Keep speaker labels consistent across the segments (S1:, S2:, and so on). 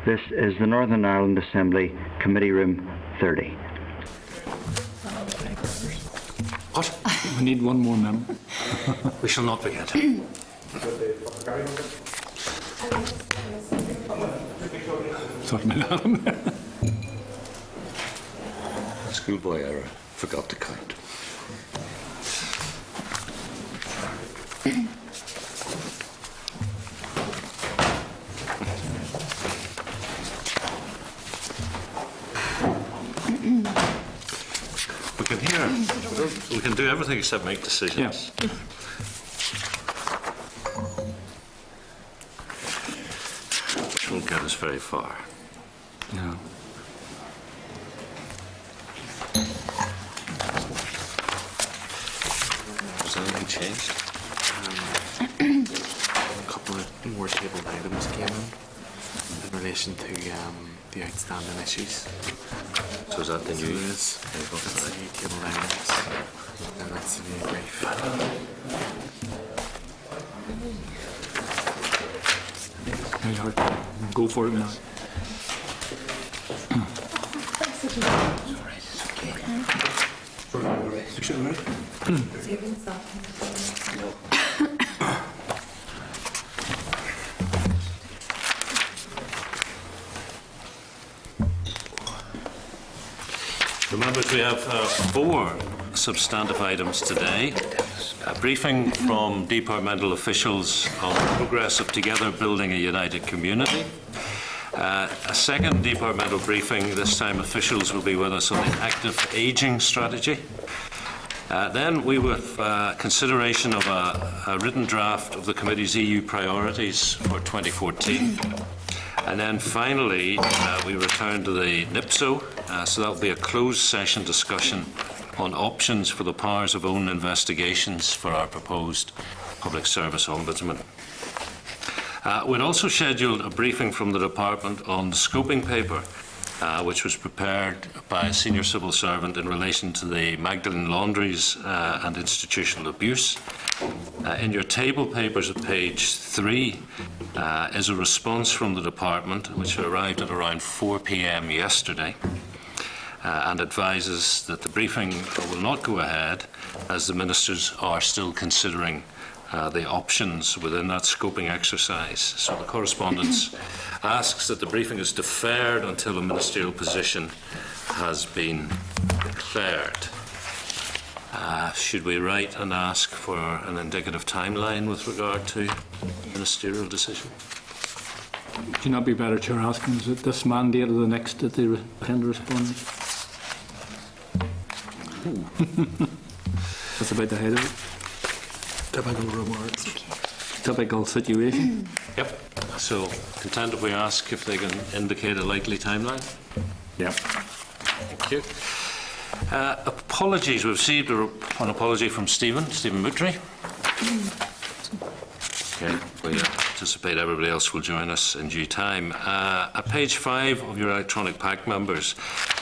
S1: This is the Northern Ireland Assembly Committee Room 30.
S2: What? We need one more member. We shall not forget. Sorry, madam.
S3: Schoolboy error. Forgot to count.
S4: We can do everything except make decisions.
S2: Yeah.
S4: Which won't get us very far.
S2: No.
S4: Has anything changed?
S5: A couple of more tabled items came in relation to the outstanding issues.
S4: So is that the
S5: So
S4: new?
S5: there is. That's the new table items, and that's the new brief.
S2: Very hard. Go for it now.
S4: Members, we have 4 substantive items today. A briefing from departmental officials on the progress of Together Building a United Community. A second departmental briefing, this time officials will be with us on the active ageing strategy. Then we have consideration of a written draft of the committee's EU priorities for 2014. And then finally, we return to the NIPSO, so that will be a closed session discussion on options for the powers of own investigations for our proposed Public Service Ombudsman. We'd also scheduled a briefing from the Department on the scoping paper, which was prepared by a senior civil servant in relation to the Magdalene laundries and institutional abuse. In your table papers at page 3 is a response from the Department, which arrived at around 4 p.m. yesterday, and advises that the briefing will not go ahead as the ministers are still considering the options within that scoping exercise. So the correspondence asks that the briefing is deferred until a ministerial position has been declared. Should we write and ask for an indicative timeline with regard to ministerial decision?
S2: Would you not be better, Chair, asking is it this mandate or the next that they tend to respond? That's about the head of it.
S5: Typical remarks.
S2: Typical situation.
S4: Yep. So, content if we ask if they can indicate a likely timeline?
S2: Yeah.
S4: Thank you. Apologies. We've received an apology from Stephen Moutry. Okay. We anticipate everybody else will join us in due time. At page 5 of your electronic pack, members,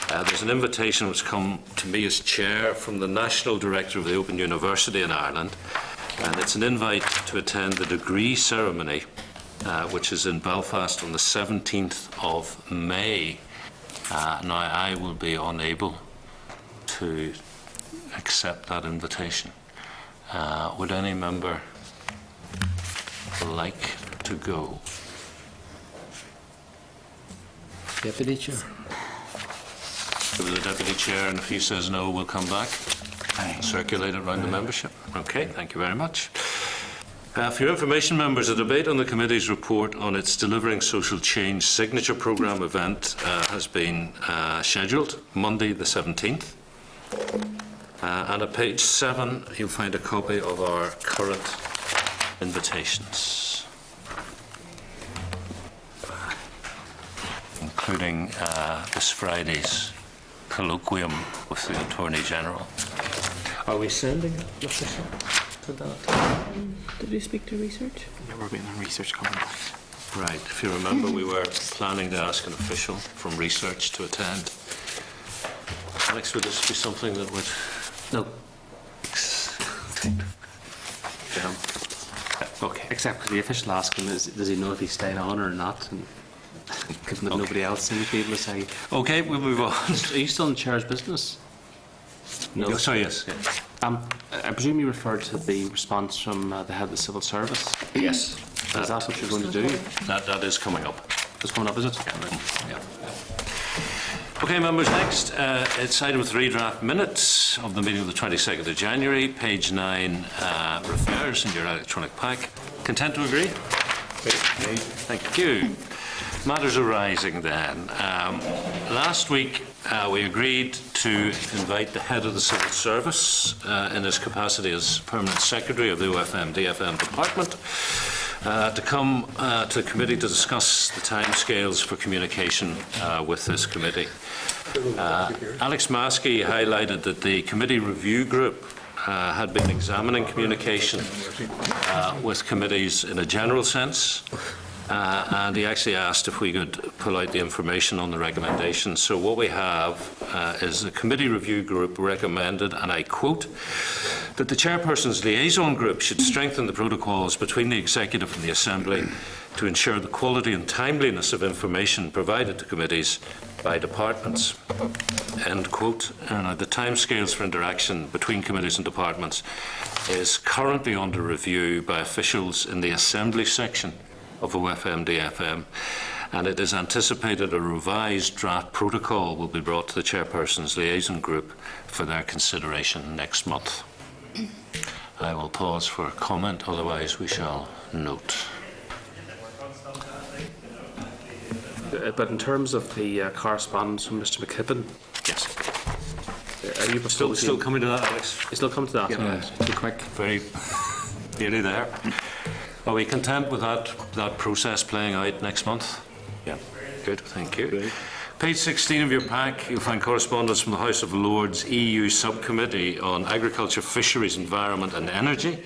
S4: there's an invitation which come to me as chair from the National Director of the Open University in Ireland, and it's an invite to attend the degree ceremony, which is in Belfast on the 17th of May. Now, I will be unable to accept that invitation. Would any member like to go?
S6: Deputy Chair.
S4: Give the Deputy Chair, and if he says no, we'll come back. Circulate it around the membership. Okay, thank you very much. For your information, members, a debate on the committee's report on its Delivering Social Change Signature Programme event has been scheduled Monday the 17th. And at page 7, you'll find a copy of our current invitations, including this Friday's colloquium with the Attorney General. Are we sending an official to that?
S7: Did we speak to research?
S5: Yeah, we're waiting on research coming back.
S4: Right. If you remember, we were planning to ask an official from research to attend. Alex, would this be something that would...
S6: No.
S4: Okay.
S6: Except because the official asked him, does he know if he's staying on or not? And
S5: given that nobody else seems to be able to say.
S4: Okay, we'll move on.
S6: Are you still in chair's business?
S5: No.
S4: Oh, sorry, yes.
S5: I presume you referred to the response from the head of the civil service.
S4: Yes.
S5: Is that what you're going to do?
S4: That is coming up.
S5: It's coming up, is it?
S4: Yeah. Okay, members, next, it's item 3, draft minutes of the meeting of the 22nd of January. Page 9 refers in your electronic pack. Content to agree? Thank you. Matters arising then. Last week, we agreed to invite the head of the civil service in his capacity as permanent secretary of the OFMDFM department to come to the committee to discuss the timescales for communication with this committee. Alex Maskey highlighted that the committee review group had been examining communication with committees in a general sense, and he actually asked if we could pull out the information on the recommendations. So what we have is the committee review group recommended, and I quote, that the chairperson's liaison group should strengthen the protocols between the executive and the assembly to ensure the quality and timeliness of information provided to committees by departments. End quote. And the timescales for interaction between committees and departments is currently under review by officials in the assembly section of OFMDFM, and it is anticipated a revised draft protocol will be brought to the chairperson's liaison group for their consideration next month. I will pause for comment, otherwise we shall note.
S5: But in terms of the correspondence from Mr. McKibben,
S4: Yes.
S5: are you
S4: Still coming to that, Alex?
S5: You still come to that?
S2: Yeah, too quick.
S4: Very nearly there. Are we content with that process playing out next month? Yeah. Good, thank you. Great. Page 16 of your pack, you'll find correspondence from the House of Lords EU Subcommittee on Agriculture, Fisheries, Environment and Energy.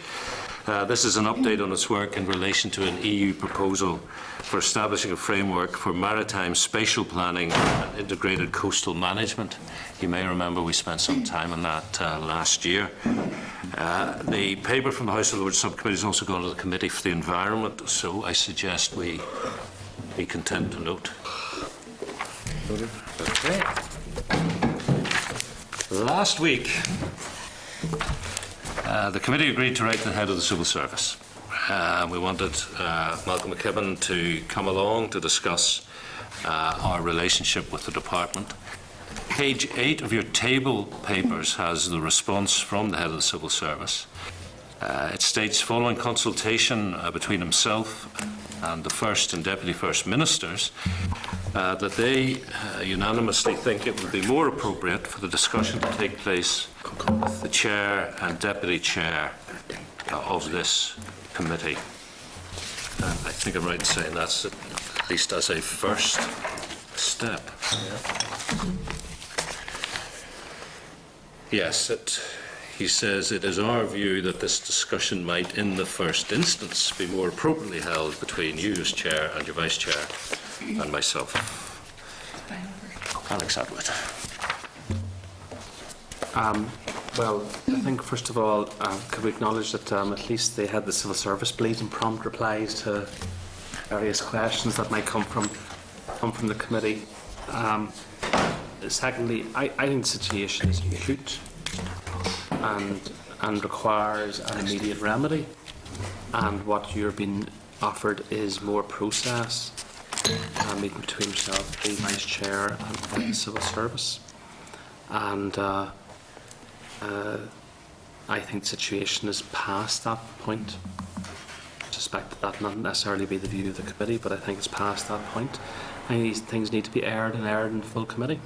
S4: This is an update on its work in relation to an EU proposal for establishing a framework for maritime spatial planning and integrated coastal management. You may remember we spent some time on that last year. The paper from the House of Lords Subcommittee has also gone to the Committee for the Environment, so I suggest we be content to note. Okay. Last week, the committee agreed to write to the head of the civil service. We wanted Malcolm McKibben to come along to discuss our relationship with the department. Page 8 of your table papers has the response from the head of the civil service. It states, following consultation between himself and the First and Deputy First Ministers, that they unanimously think it would be more appropriate for the discussion to take place with the Chair and Deputy Chair of this committee. I think I'm right in saying that's at least as a first step. Yes, he says it is our view that this discussion might, in the first instance, be more appropriately held between you as Chair and your Vice Chair and myself. Alex Atwood.
S5: Well, I think first of all, could we acknowledge that at least they had the civil service bleed and prompt replies to various questions that might come from the committee. Secondly, I think the situation is acute and requires an immediate remedy, and what you're being offered is more process, meeting between yourself, the Vice Chair and the civil service, and I think the situation is past that point. I suspect that that not necessarily be the view of the committee, but I think it's past that point. I think these things need to be aired in full committee.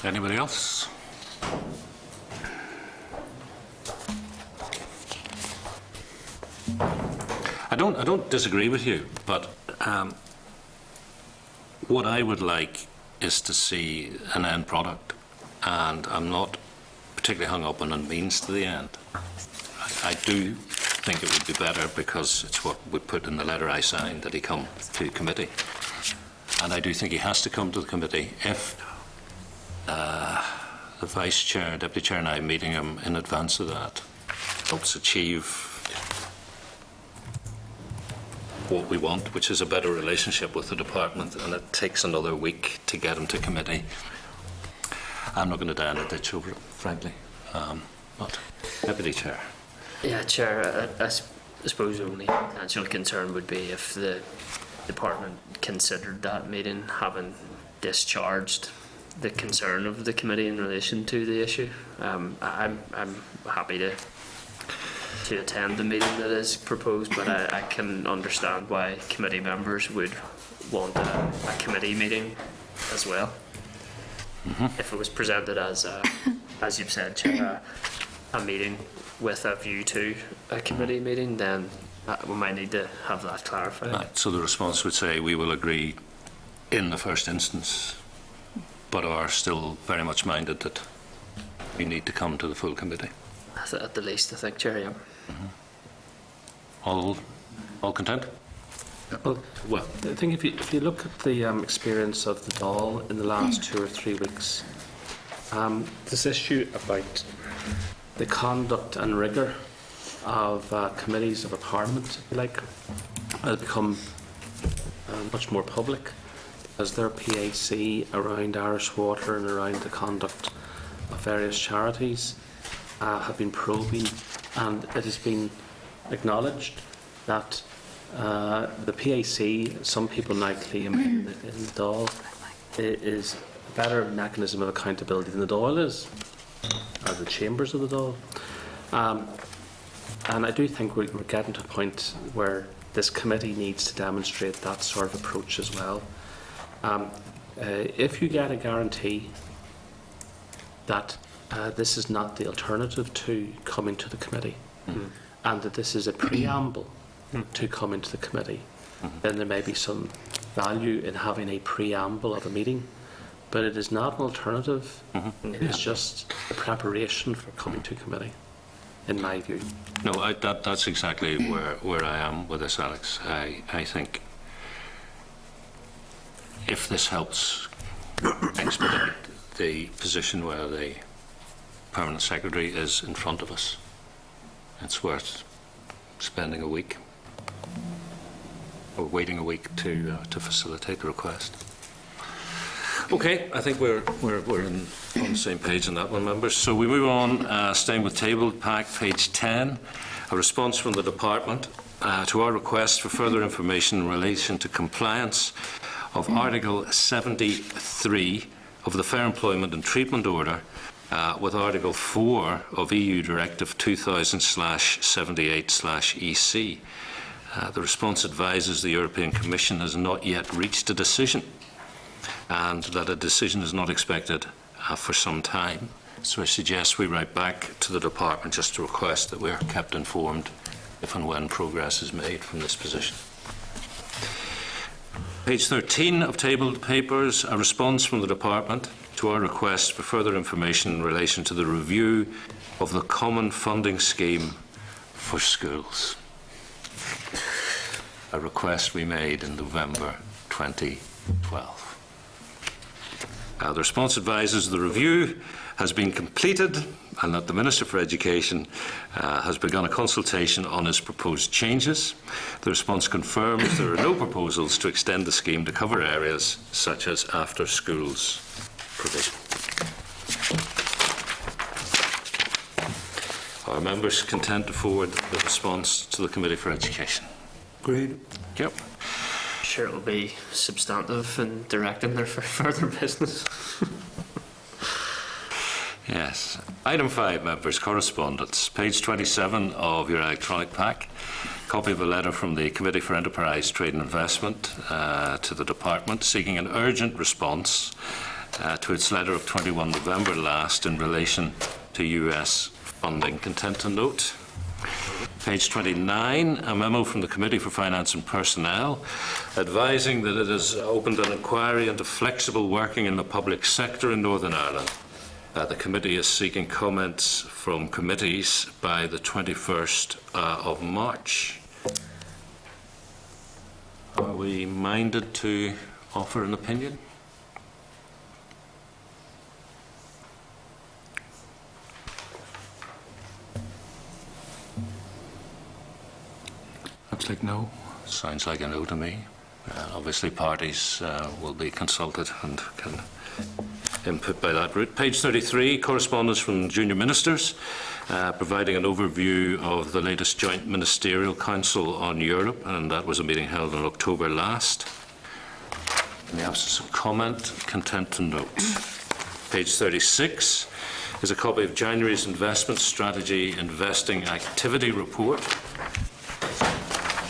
S4: Anybody else? I don't disagree with you, but what I would like is to see an end product, and I'm not particularly hung up on a means to the end. I do think it would be better, because it's what we put in the letter I signed, that he come to committee, and I do think he has to come to the committee if the Vice Chair, Deputy Chair and I meeting him in advance of that helps achieve what we want, which is a better relationship with the department, and it takes another week to get them to committee. I'm not going to die in a ditch over it, frankly. But Deputy Chair.
S6: Yeah, Chair, I suppose the only potential concern would be if the department considered that meeting having discharged the concern of the committee in relation to the issue. I'm happy to attend the meeting that is proposed, but I can understand why committee members would want a committee meeting as well. If it was presented as you've said, Chair, a meeting with a view to a committee meeting, then we might need to have that clarified.
S4: Right, so the response would say we will agree in the first instance, but are still very much minded that we need to come to the full committee.
S6: At the least, I think, Chair, yeah.
S4: All content?
S5: Well, I think if you look at the experience of the Dáil in the last 2 or 3 weeks, this issue about the conduct and rigour of committees of a parliament, if you like, has become much more public, as their PAC around Irish Water and around the conduct of various charities have been probing, and it has been acknowledged that the PAC, some people now claim in the Dáil, is a better mechanism of accountability than the Dáil is, or the chambers of the Dáil. And I do think we're getting to a point where this committee needs to demonstrate that sort of approach as well. If you get a guarantee that this is not the alternative to coming to the committee, and that this is a preamble to come into the committee, then there may be some value in having a preamble of a meeting, but it is not an alternative. It is just a preparation for coming to committee, in my view.
S4: No, that's exactly where I am with this, Alex. I think if this helps expedite the position where the Permanent Secretary is in front of us, it's worth spending a week or waiting a week to facilitate the request. Okay, I think we're on the same page on that one, members. So we move on, staying with tabled pack, page 10, a response from the department to our request for further information in relation to compliance of Article 73 of the Fair Employment and Treatment Order with Article 4 of EU Directive 2000/78/EC. The response advises the European Commission has not yet reached a decision, and that a decision is not expected for some time. So I suggest we write back to the department just to request that we are kept informed if and when progress is made from this position. Page 13 of tabled papers, a response from the department to our request for further information in relation to the review of the common funding scheme for schools. A request we made in November 2012. The response advises the review has been completed and that the Minister for Education has begun a consultation on his proposed changes. The response confirms there are no proposals to extend the scheme to cover areas such as after schools provision. Are members content to forward the response to the Committee for Education?
S2: Agreed.
S4: Yep.
S6: Sure, it'll be substantive and directing their further business.
S4: Yes. Item 5, members, correspondence. Page 27 of your electronic pack. Copy of a letter from the Committee for Enterprise, Trade and Investment to the Department seeking an urgent response to its letter of 21 November last in relation to US funding. Content to note. Page 29, a memo from the Committee for Finance and Personnel advising that it has opened an inquiry into flexible working in the public sector in Northern Ireland. The committee is seeking comments from committees by the 21st of March. Are we minded to offer an opinion?
S2: Looks like no.
S4: Sounds like a no to me. Obviously, parties will be consulted and can input by that route. Page 33, correspondence from junior ministers, providing an overview of the latest Joint Ministerial Council on Europe, and that was a meeting held in October last. In the absence of comment, content to note. Page 36 is a copy of January's Investment Strategy Investing Activity Report.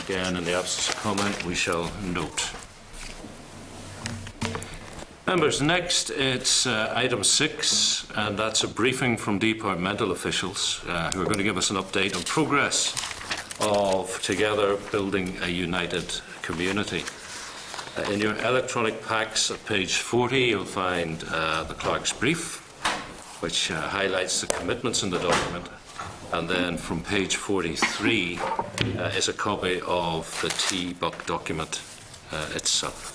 S4: Again, in the absence of comment, we shall note. Members, next it's item 6, and that's a briefing from departmental officials who are going to give us an update on progress of Together Building a United Community. In your electronic packs at page 40, you'll find the clerk's brief, which highlights the commitments in the document. And then from page 43 is a copy of the T-Buck document itself.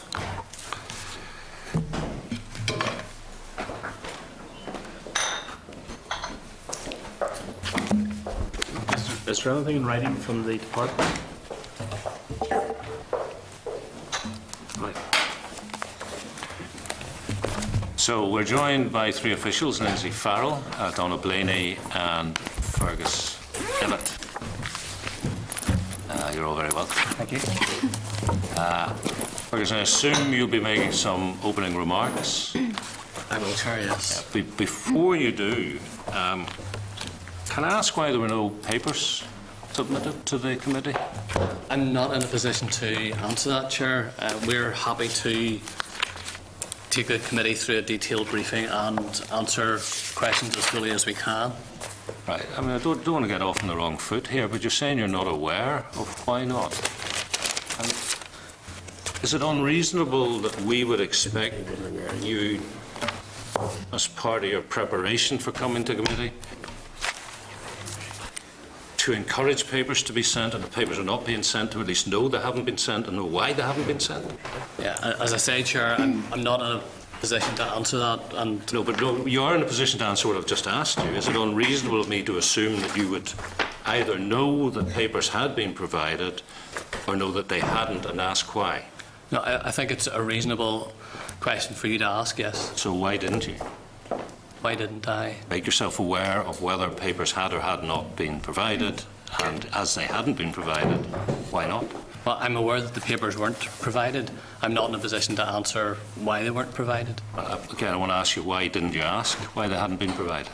S5: Is there anything in writing from the department? Right.
S4: So we're joined by 3 officials, Lindsay Farrell, Donna Blaney and Fergus Emmett. You're all very welcome.
S5: Thank you.
S4: Fergus, I assume you'll be making some opening remarks.
S5: I will, Chair, yes.
S4: Before you do, can I ask why there were no papers submitted to the committee?
S5: I'm not in a position to answer that, Chair. We're happy to take the committee through a detailed briefing and answer questions as fully as we can.
S4: Right. I mean, I don't want to get off on the wrong foot here, but you're saying you're not aware of why not. And is it unreasonable that we would expect you, as part of your preparation for coming to committee, to encourage papers to be sent, and if papers are not being sent, to at least know they haven't been sent and know why they haven't been sent?
S5: Yeah, as I say, Chair, I'm not in a position to answer that. And
S4: No, you are in a position to answer what I've just asked you. Is it unreasonable of me to assume that you would either know that papers had been provided or know that they hadn't and ask why?
S5: no, I think it's a reasonable question for you to ask, yes.
S4: So why didn't you?
S5: Why didn't I?
S4: Make yourself aware of whether papers had or had not been provided, and as they hadn't been provided, why not?
S5: Well, I'm aware that the papers weren't provided. I'm not in a position to answer why they weren't provided.
S4: Again, I want to ask you, why didn't you ask why they hadn't been provided?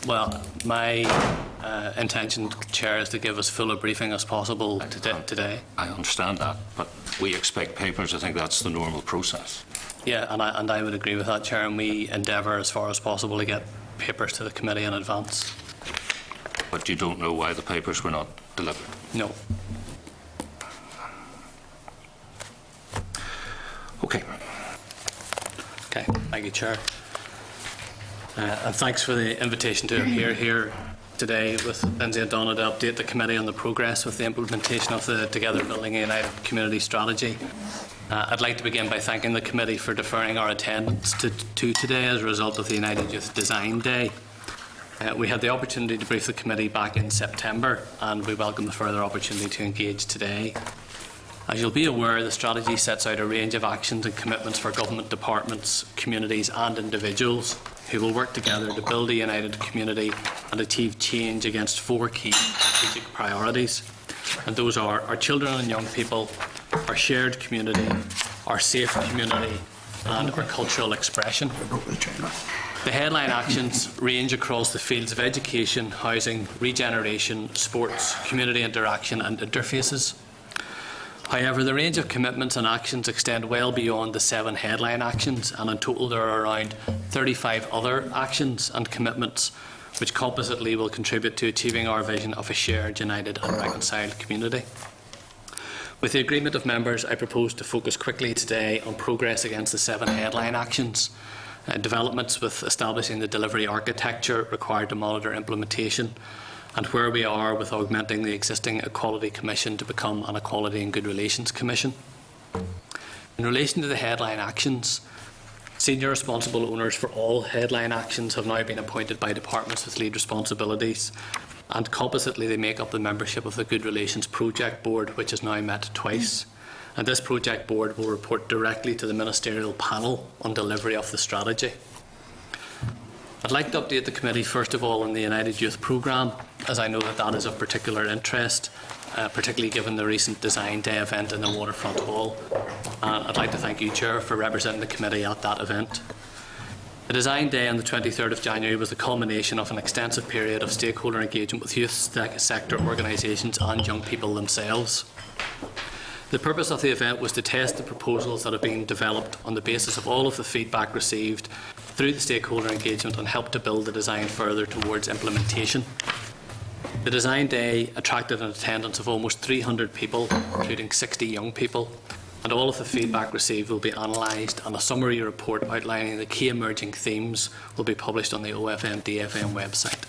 S5: Well, my intention, Chair, is to give as full a briefing as possible today.
S4: I understand that, but we expect papers. I think that's the normal process.
S5: Yeah, and I would agree with that, Chair, and we endeavour as far as possible to get papers to the committee in advance.
S4: But you don't know why the papers were not delivered?
S5: No.
S4: Okay.
S5: Okay, thank you, Chair. And thanks for the invitation to appear here today with Lindsay and Donna to update the committee on the progress with the implementation of the Together Building a United Community strategy. I'd like to begin by thanking the committee for deferring our attendance to today as a result of the United Youth Design Day. We had the opportunity to brief the committee back in September, and we welcome the further opportunity to engage today. As you'll be aware, the strategy sets out a range of actions and commitments for government departments, communities and individuals who will work together to build a united community and achieve change against 4 key strategic priorities. And those are our children and young people, our shared community, our safe community and our cultural expression. The headline actions range across the fields of education, housing, regeneration, sports, community interaction and interfaces. However, the range of commitments and actions extend well beyond the 7 headline actions, and in total there are around 35 other actions and commitments which compositely will contribute to achieving our vision of a shared, united and reconciled community. With the agreement of members, I propose to focus quickly today on progress against the 7 headline actions, developments with establishing the delivery architecture required to monitor implementation, and where we are with augmenting the existing Equality Commission to become an Equality and Good Relations Commission. In relation to the headline actions, senior responsible owners for all headline actions have now been appointed by departments with lead responsibilities.
S8: and compositely they make up the membership of the Good Relations Project Board, which has now met twice. And this project board will report directly to the ministerial panel on delivery of the strategy. I'd like to update the committee first of all on the United Youth Programme, as I know that is of particular interest, particularly given the recent Design Day event in the Waterfront Hall. And I'd like to thank you, Chair, for representing the committee at that event. The Design Day on the 23rd of January was the culmination of an extensive period of stakeholder engagement with youth sector organisations and young people themselves. The purpose of the event was to test the proposals that have been developed on the basis of all of the feedback received through the stakeholder engagement and help to build the design further towards implementation. The Design Day attracted an attendance of almost 300 people, including 60 young people, and all of the feedback received will be analysed, and a summary report outlining the key emerging themes will be published on the OFMDFM website.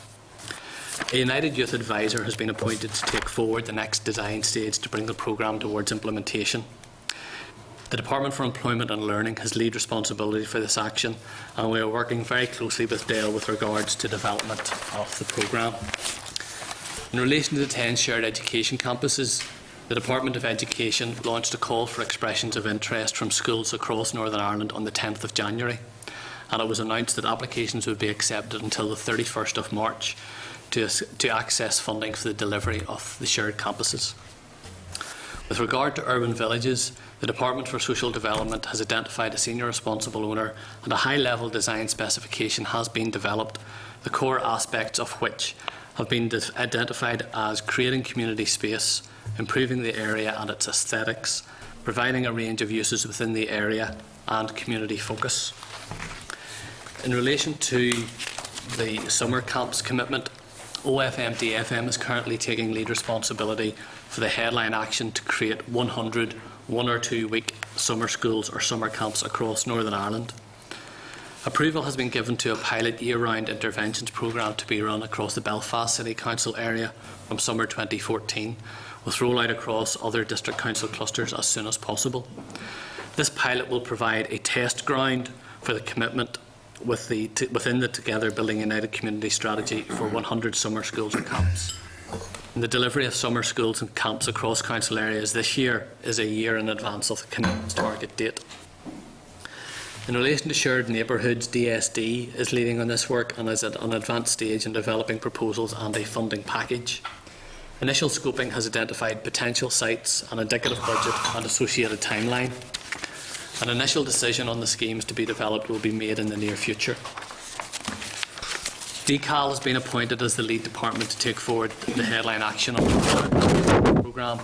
S8: A United Youth Advisor has been appointed to take forward the next design stage to bring the programme towards implementation. The Department for Employment and Learning has lead responsibility for this action, and we are working very closely with DALE with regards to development of the programme. In relation to the 10 shared education campuses, the Department of Education launched a call for expressions of interest from schools across Northern Ireland on the 10th of January, and it was announced that applications would be accepted until the 31st of March to access funding for the delivery of the shared campuses. With regard to urban villages, the Department for Social Development has identified a senior responsible owner, and a high-level design specification has been developed, the core aspects of which have been identified as creating community space, improving the area and its aesthetics, providing a range of uses within the area, and community focus. In relation to the summer camps commitment, OFMDFM is currently taking lead responsibility for the headline action to create 100 1 or 2 week summer schools or summer camps across Northern Ireland. Approval has been given to a pilot year-round interventions programme to be run across the Belfast City Council area from summer 2014, with rollout across other district council clusters as soon as possible. This pilot will provide a test ground for the commitment within the Together Building United Community strategy for 100 summer schools and camps. And the delivery of summer schools and camps across council areas this year is a year in advance of the commitment's target date. In relation to shared neighbourhoods, DSD is leading on this work and is at an advanced stage in developing proposals and a funding package. Initial scoping has identified potential sites, an indicative budget and associated timeline. An initial decision on the schemes to be developed will be made in the near future. DCAL has been appointed as the lead department to take forward the headline action on the programme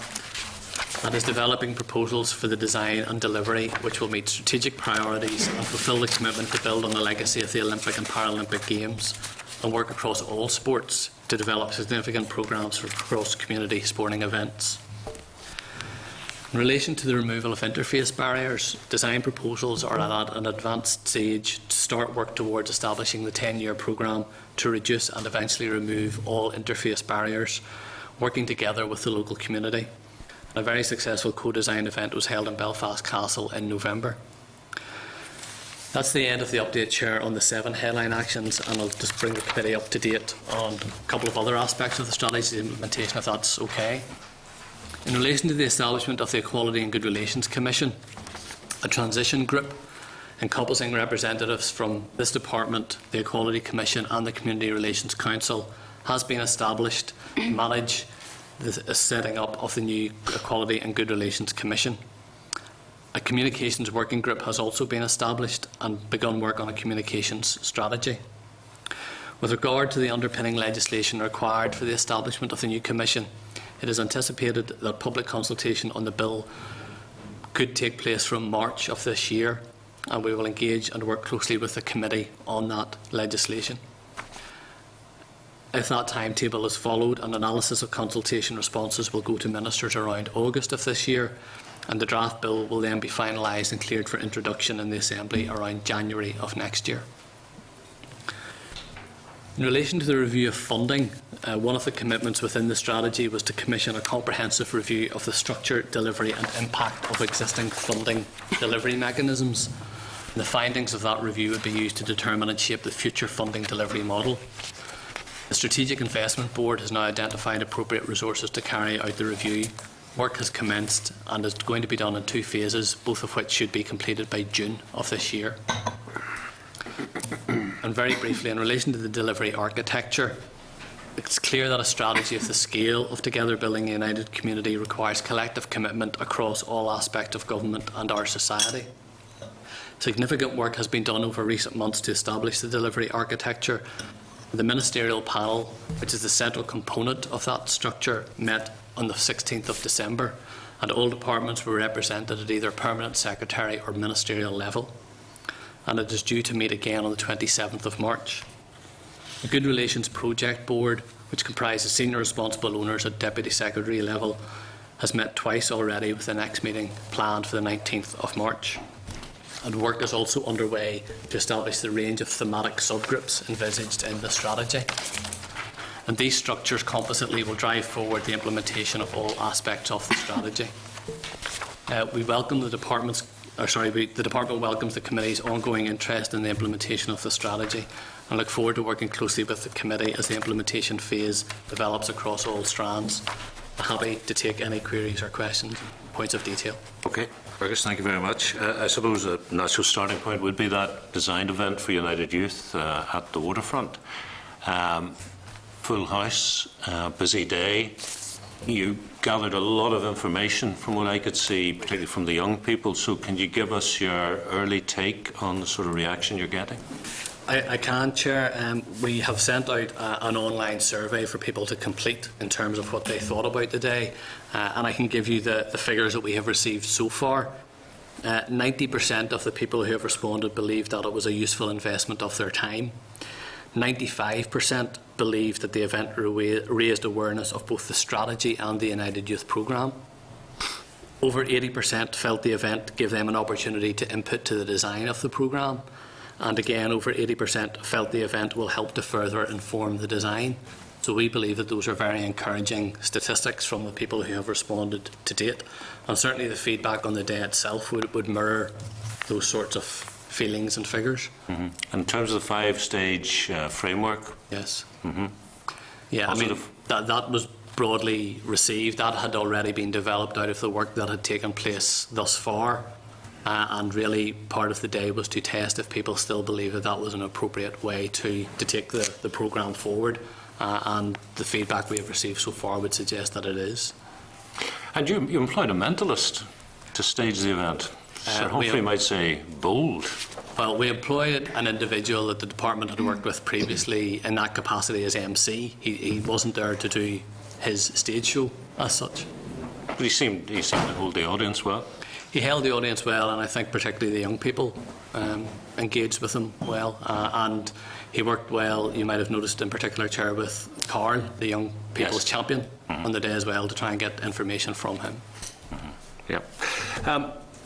S8: and is developing proposals for the design and delivery which will meet strategic priorities and fulfil the commitment to build on the legacy of the Olympic and Paralympic Games and work across all sports to develop significant programmes for cross-community sporting events. In relation to the removal of interface barriers, design proposals are at an advanced stage to start work towards establishing the 10-year programme to reduce and eventually remove all interface barriers, working together with the local community. A very successful co-design event was held in Belfast Castle in November. That's the end of the update, Chair, on the 7 headline actions, and I'll just bring the committee up to date on a couple of other aspects of the strategy implementation, if that's okay. In relation to the establishment of the Equality and Good Relations Commission, a transition group encompassing representatives from this department, the Equality Commission and the Community Relations Council has been established to manage the setting up of the new Equality and Good Relations Commission. A communications working group has also been established and begun work on a communications strategy. With regard to the underpinning legislation required for the establishment of the new commission, it is anticipated that public consultation on the bill could take place from March of this year, and we will engage and work closely with the committee on that legislation. If that timetable is followed, an analysis of consultation responses will go to ministers around August of this year, and the draft bill will then be finalised and cleared for introduction in the Assembly around January of next year. In relation to the review of funding, one of the commitments within the strategy was to commission a comprehensive review of the structure, delivery and impact of existing funding delivery mechanisms. And the findings of that review would be used to determine and shape the future funding delivery model. The Strategic Investment Board has now identified appropriate resources to carry out the review. Work has commenced and is going to be done in 2 phases, both of which should be completed by June of this year. And very briefly, in relation to the delivery architecture, it's clear that a strategy of the scale of Together Building a United Community requires collective commitment across all aspects of government and our society. Significant work has been done over recent months to establish the delivery architecture. The Ministerial Panel, which is the central component of that structure, met on the 16th of December, and all departments were represented at either Permanent Secretary or Ministerial level, and it is due to meet again on the 27th of March. The Good Relations Project Board, which comprises senior responsible owners at Deputy Secretary level, has met twice already, with the next meeting planned for the 19th of March. And work is also underway to establish the range of thematic subgroups envisaged in the strategy. And these structures compositely will drive forward the implementation of all aspects of the strategy. We welcome the department welcomes the committee's ongoing interest in the implementation of the strategy and look forward to working closely with the committee as the implementation phase develops across all strands. I'm happy to take any queries or questions, points of detail.
S4: Okay, Fergus, thank you very much. I suppose a natural starting point would be that design event for United Youth at the waterfront. Full house, busy day. You gathered a lot of information from what I could see, particularly from the young people. So can you give us your early take on the sort of reaction you're getting?
S8: I can, Chair. We have sent out an online survey for people to complete in terms of what they thought about the day, and I can give you the figures that we have received so far. 90% of the people who have responded believe that it was a useful investment of their time. 95% believe that the event raised awareness of both the strategy and the United Youth Programme. Over 80% felt the event gave them an opportunity to input to the design of the programme. And again, over 80% felt the event will help to further inform the design. So we believe that those are very encouraging statistics from the people who have responded to date. And certainly the feedback on the day itself would mirror those sorts of feelings and figures.
S4: Mm-hmm. In terms of the 5-stage framework?
S8: Yes.
S4: Mm-hmm.
S8: Yeah,
S4: Positive.
S8: I mean, that was broadly received. That had already been developed out of the work that had taken place thus far. And really part of the day was to test if people still believe that that was an appropriate way to take the programme forward. And the feedback we have received so far would suggest that it is.
S4: And you employed a mentalist to stage the event. Sir Humphrey might say bold.
S8: Well, we employed an individual that the department had worked with previously in that capacity as MC. He wasn't there to do his stage show as such.
S4: But he seemed to hold the audience well.
S8: He held the audience well, and I think particularly the young people engaged with him well. And he worked well, you might have noticed in particular, Chair, with Carl, the young people's champion, on the day as well, to try and get information from him.
S4: Yeah.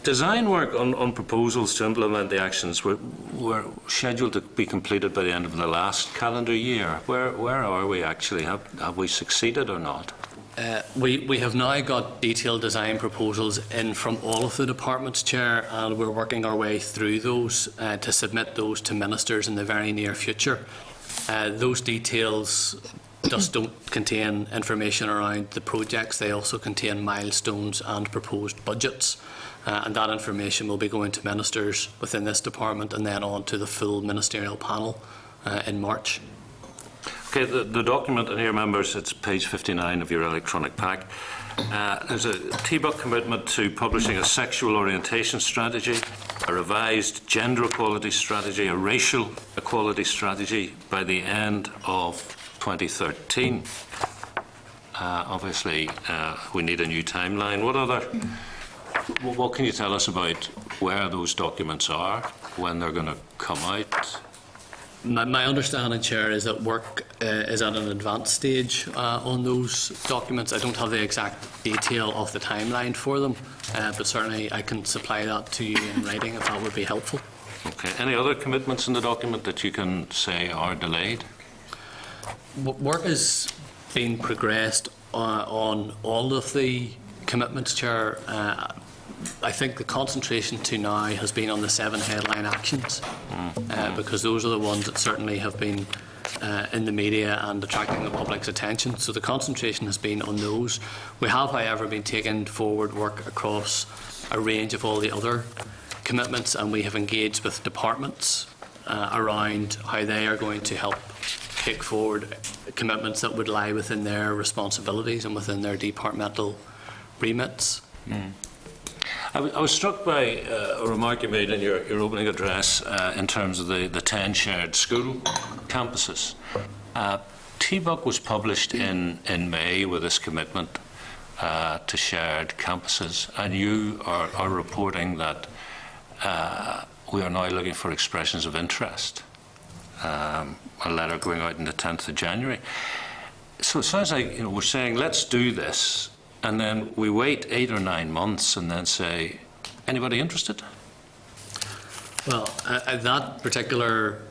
S4: Design work on proposals to implement the actions were scheduled to be completed by the end of the last calendar year. Where are we actually? Have we succeeded or not?
S8: We have now got detailed design proposals in from all of the departments, Chair, and we're working our way through those to submit those to ministers in the very near future. Those details just don't contain information around the projects. They also contain milestones and proposed budgets, and that information will be going to ministers within this department and then on to the full ministerial panel in March.
S4: Okay, the document in here, members, it's page 59 of your electronic pack. There's a TBUC commitment to publishing a sexual orientation strategy, a revised gender equality strategy, a racial equality strategy by the end of 2013. Obviously, we need a new timeline. What can you tell us about where those documents are, when they're going to come out?
S8: My understanding, Chair, is that work is at an advanced stage on those documents. I don't have the exact detail of the timeline for them, but certainly I can supply that to you in writing if that would be helpful.
S4: Okay. Any other commitments in the document that you can say are delayed?
S8: Work is being progressed on all of the commitments, Chair. I think the concentration to now has been on the 7 headline actions, because those are the ones that certainly have been in the media and attracting the public's attention. So the concentration has been on those. We have, however, been taking forward work across a range of all the other commitments, and we have engaged with departments around how they are going to help take forward commitments that would lie within their responsibilities and within their departmental remits.
S4: I was struck by a remark you made in your opening address in terms of the 10 shared school campuses. TBUC was published in May with this commitment to shared campuses, and you are reporting that we are now looking for expressions of interest. A letter going out on the 10th of January. So it sounds like we're saying let's do this, and then we wait 8 or 9 months and then say, anybody interested?
S8: Well, that particular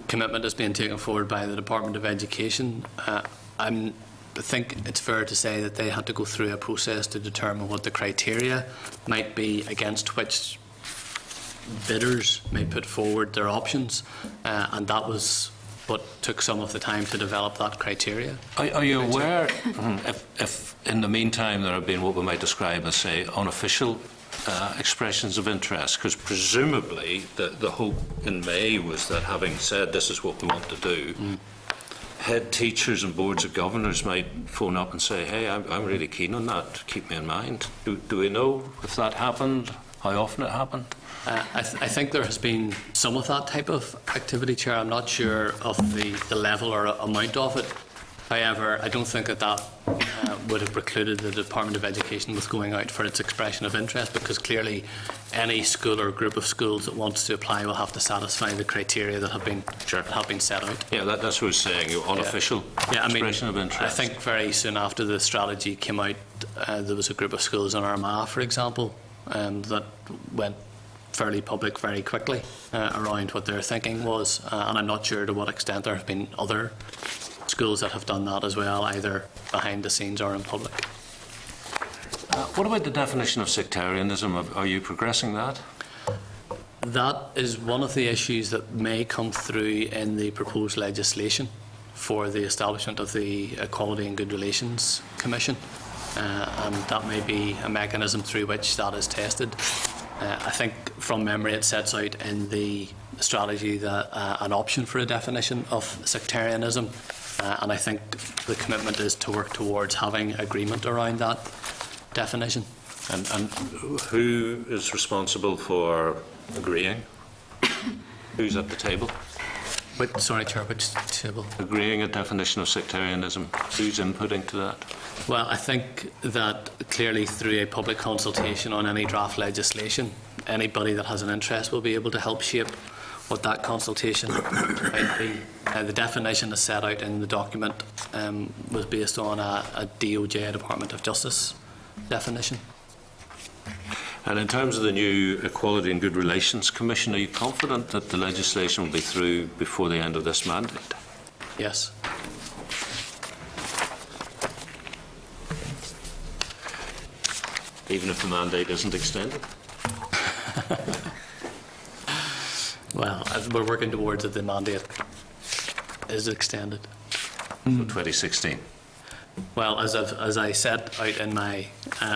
S8: commitment is being taken forward by the Department of Education. I think it's fair to say that they had to go through a process to determine what the criteria might be against which bidders may put forward their options, and that was what took some of the time to develop that criteria.
S4: Are you aware if in the meantime there have been what we might describe as, say, unofficial expressions of interest? Because presumably the hope in May was that, having said this is what we want to do, head teachers and boards of governors might phone up and say, hey, I'm really keen on that, keep me in mind. Do we know if that happened, how often it happened?
S8: I think there has been some of that type of activity, Chair. I'm not sure of the level or amount of it. However, I don't think that would have precluded the Department of Education with going out for its expression of interest, because clearly any school or group of schools that wants to apply will have to satisfy the criteria that have been set out.
S4: Yeah, that's what I was saying, unofficial expression of interest.
S8: I think very soon after the strategy came out, there was a group of schools in Armagh, for example, that went fairly public very quickly around what their thinking was, and I'm not sure to what extent there have been other schools that have done that as well, either behind the scenes or in public.
S4: What about the definition of sectarianism? Are you progressing that?
S8: That is one of the issues that may come through in the proposed legislation for the establishment of the Equality and Good Relations Commission, and that may be a mechanism through which that is tested. I think from memory it sets out in the strategy that an option for a definition of sectarianism, and I think the commitment is to work towards having agreement around that definition.
S4: And who is responsible for agreeing? Who's at the table?
S8: Sorry, Chair, which table?
S4: Agreeing a definition of sectarianism. Who's inputting to that?
S8: Well, I think that clearly through a public consultation on any draft legislation, anybody that has an interest will be able to help shape what that consultation might be. The definition is set out in the document was based on a DOJ, Department of Justice definition.
S4: And in terms of the new Equality and Good Relations Commission, are you confident that the legislation will be through before the end of this mandate?
S8: Yes.
S4: Even if the mandate isn't extended?
S8: Well, we're working towards it. The mandate is extended.
S4: So 2016?
S8: Well, as I said out in my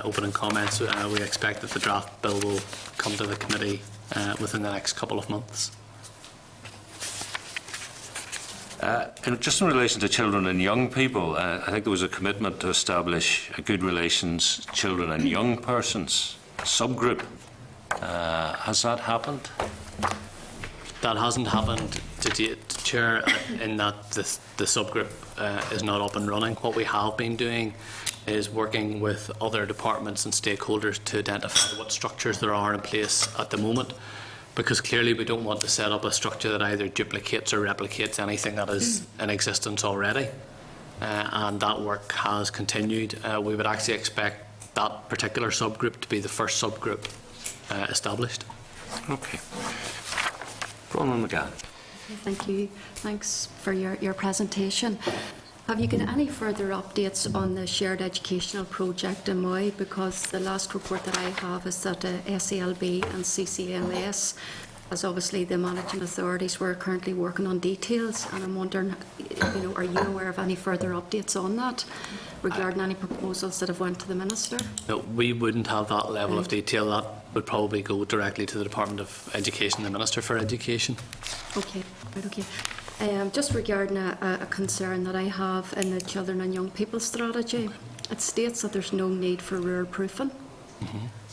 S8: opening comments, we expect that the draft bill will come to the committee within the next couple of months.
S4: And just in relation to children and young people, I think there was a commitment to establish a Good Relations Children and Young Persons subgroup. Has that happened?
S8: That hasn't happened to date, Chair, in that the subgroup is not up and running. What we have been doing is working with other departments and stakeholders to identify what structures there are in place at the moment, because clearly we don't want to set up a structure that either duplicates or replicates anything that is in existence already. And that work has continued. We would actually expect that particular subgroup to be the first subgroup established.
S4: Okay. Bronwyn McGann.
S9: Thank you. Thanks for your presentation. Have you got any further updates on the shared educational project in Moy? Because the last report that I have is that SALB and CCMS as obviously the managing authorities were currently working on details, and I'm wondering, are you aware of any further updates on that regarding any proposals that have went to the Minister?
S8: No, we wouldn't have that level of detail. That would probably go directly to the Department of Education, the Minister for Education.
S9: Okay, right, okay. Just regarding a concern that I have in the Children and Young People strategy, it states that there's no need for rural proofing.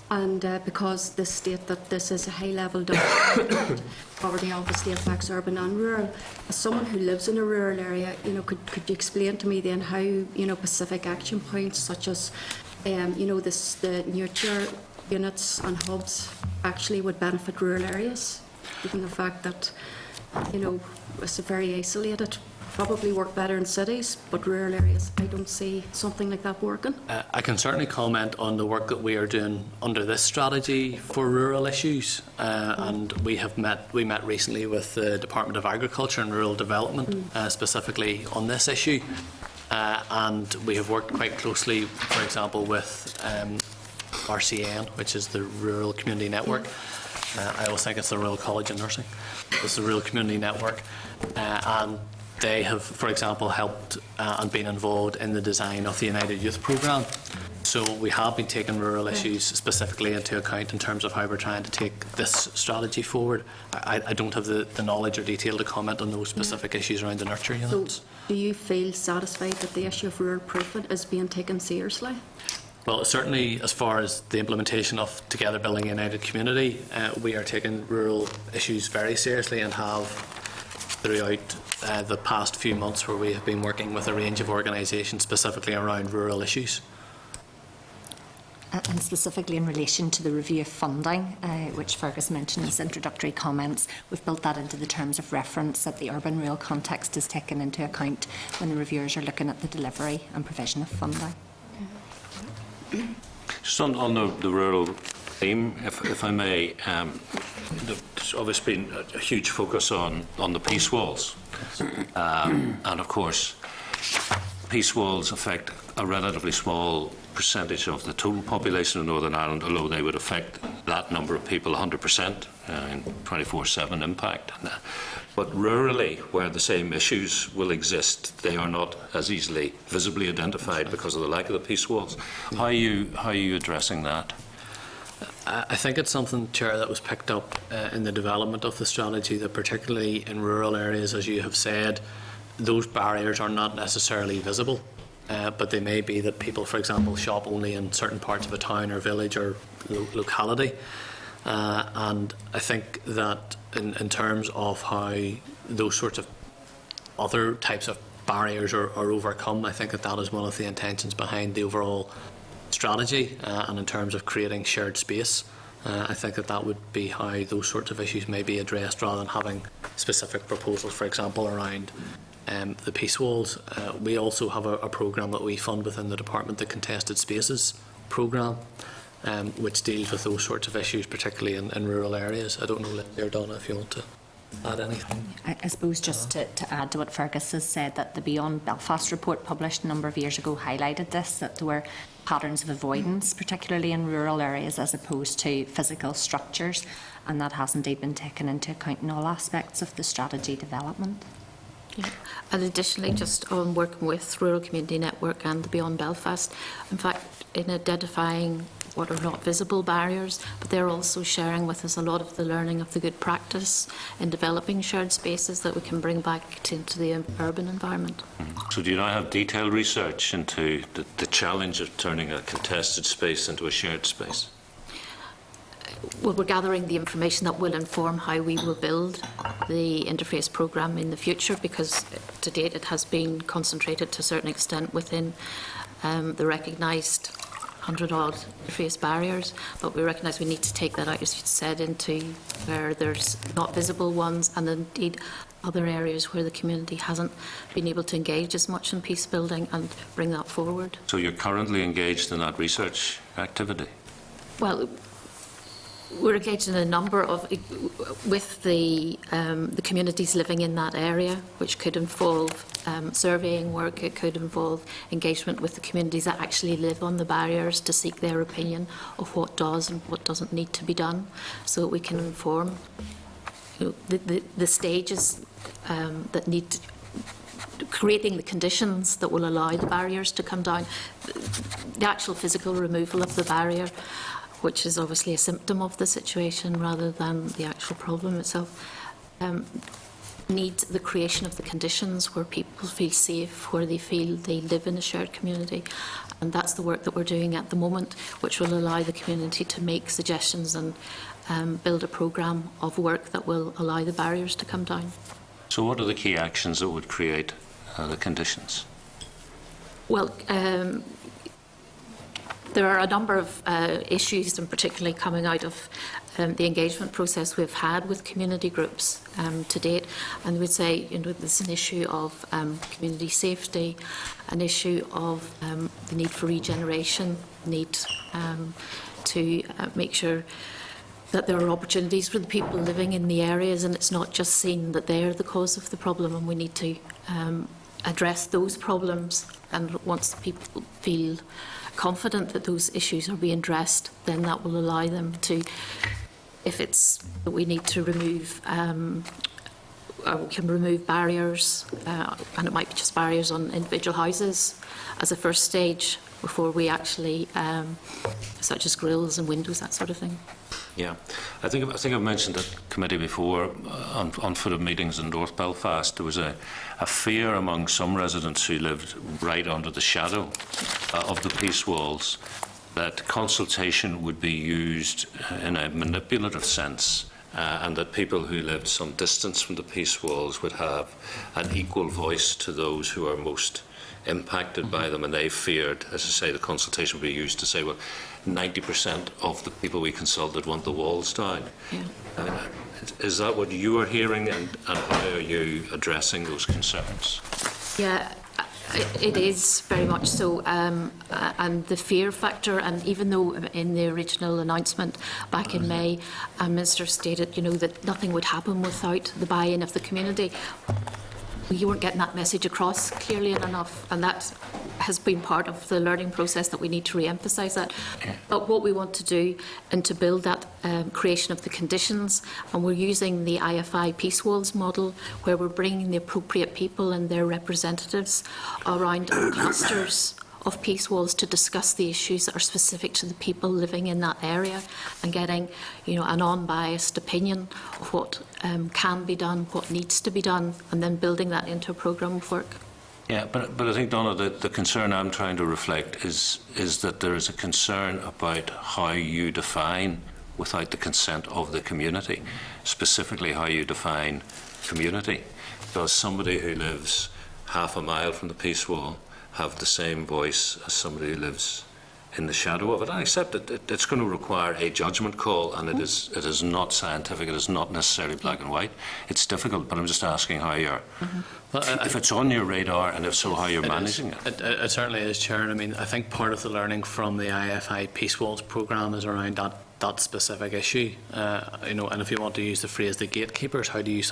S9: And because this state that this is a high-level document, poverty obviously affects urban and rural. As someone who lives in a rural area, could you explain to me then how specific action points such as the nurture units and hubs actually would benefit rural areas, given the fact that it's very isolated. Probably work better in cities, but rural areas, I don't see something like that working.
S8: I can certainly comment on the work that we are doing under this strategy for rural issues, and we met recently with the Department of Agriculture and Rural Development, specifically on this issue, and we have worked quite closely, for example, with RCN, which is the Rural Community Network. I always think it's the Royal College of Nursing. It's the Rural Community Network, and they have, for example, helped and been involved in the design of the United Youth Programme. So we have been taking rural issues specifically into account in terms of how we're trying to take this strategy forward. I don't have the knowledge or detail to comment on those specific issues around the nurture units.
S9: So do you feel satisfied that the issue of rural proofing is being taken seriously?
S8: Well, certainly as far as the implementation of Together Building a United Community, we are taking rural issues very seriously and have throughout the past few months, where we have been working with a range of organisations specifically around rural issues.
S10: And specifically in relation to the review of funding, which Fergus mentioned in his introductory comments, we've built that into the terms of reference that the urban rural context is taken into account when the reviewers are looking at the delivery and provision of funding.
S4: Just on the rural theme, if I may, there's obviously been a huge focus on the peace walls, and of course peace walls affect a relatively small percentage of the total population of Northern Ireland, although they would affect that number of people 100% in 24/7 impact. But rurally, where the same issues will exist, they are not as easily visibly identified because of the lack of the peace walls. How are you addressing that?
S8: I think it's something, Chair, that was picked up in the development of the strategy, that particularly in rural areas, as you have said, those barriers are not necessarily visible, but they may be that people, for example, shop only in certain parts of a town or village or locality. And I think that in terms of how those sorts of other types of barriers are overcome, I think that is one of the intentions behind the overall strategy, and in terms of creating shared space, I think that would be how those sorts of issues may be addressed, rather than having specific proposals, for example, around the peace walls. We also have a programme that we fund within the department, the Contested Spaces programme, which deals with those sorts of issues, particularly in rural areas. I don't know, Lindsay or Donna, if you want to add anything.
S10: I suppose just to add to what Fergus has said, that the Beyond Belfast report published a number of years ago highlighted this, that there were patterns of avoidance, particularly in rural areas, as opposed to physical structures, and that has indeed been taken into account in all aspects of the strategy development.
S7: Yeah. And additionally, just on working with Rural Community Network and the Beyond Belfast, in fact, in identifying what are not visible barriers, but they're also sharing with us a lot of the learning of the good practice in developing shared spaces that we can bring back into the urban environment.
S4: So do you now have detailed research into the challenge of turning a contested space into a shared space?
S7: Well, we're gathering the information that will inform how we will build the interface programme in the future, because to date it has been concentrated to a certain extent within the recognised 100-odd interface barriers, but we recognise we need to take that out, as you said, into where there's not visible ones, and indeed other areas where the community hasn't been able to engage as much in peace building, and bring that forward.
S4: So you're currently engaged in that research activity?
S7: Well, we're engaged in a number of, with the communities living in that area, which could involve surveying work. It could involve engagement with the communities that actually live on the barriers to seek their opinion of what does and what doesn't need to be done, so that we can inform the stages that need creating the conditions that will allow the barriers to come down. The actual physical removal of the barrier, which is obviously a symptom of the situation rather than the actual problem itself, need the creation of the conditions where people feel safe, where they feel they live in a shared community. And that's the work that we're doing at the moment, which will allow the community to make suggestions and build a programme of work that will allow the barriers to come down.
S4: So what are the key actions that would create the conditions?
S7: Well, there are a number of issues, and particularly coming out of the engagement process we've had with community groups to date, and we'd say there's an issue of community safety, an issue of the need for regeneration, need to make sure that there are opportunities for the people living in the areas, and it's not just seen that they're the cause of the problem, and we need to address those problems. And once people feel confident that those issues are being addressed, then that will allow them to, if it's that we need to remove, we can remove barriers, and it might be just barriers on individual houses as a first stage before we actually, such as grills and windows, that sort of thing.
S4: Yeah, I think I've mentioned at committee before on footed meetings in North Belfast. There was a fear among some residents who lived right under the shadow of the peace walls that consultation would be used in a manipulative sense, and that people who lived some distance from the peace walls would have an equal voice to those who are most impacted by them, and they feared, as I say, the consultation would be used to say, well, 90% of the people we consulted want the walls down. Yeah. Is that what you are hearing, and how are you addressing those concerns?
S7: Yeah, it is very much so, and the fear factor, and even though in the original announcement back in May, Minister stated, that nothing would happen without the buy-in of the community, you weren't getting that message across clearly enough, and that has been part of the learning process that we need to re-emphasise that. But what we want to do, and to build that creation of the conditions, and we're using the IFI Peace Walls model, where we're bringing the appropriate people and their representatives around clusters of peace walls to discuss the issues that are specific to the people living in that area, and getting an unbiased opinion of what can be done, what needs to be done, and then building that into a programme of work.
S4: Yeah, but I think, Donna, the concern I'm trying to reflect is that there is a concern about how you define without the consent of the community, specifically how you define community. Does somebody who lives half a mile from the peace wall have the same voice as somebody who lives in the shadow of it? I accept that it's going to require a judgment call, and it is not scientific, it is not necessarily black and white. It's difficult, but I'm just asking how you're, if it's on your radar, and if so, how you're managing it.
S8: It certainly is, Chair. I mean, I think part of the learning from the IFI Peace Walls programme is around that specific issue, and if you want to use the phrase the gatekeepers, how do you,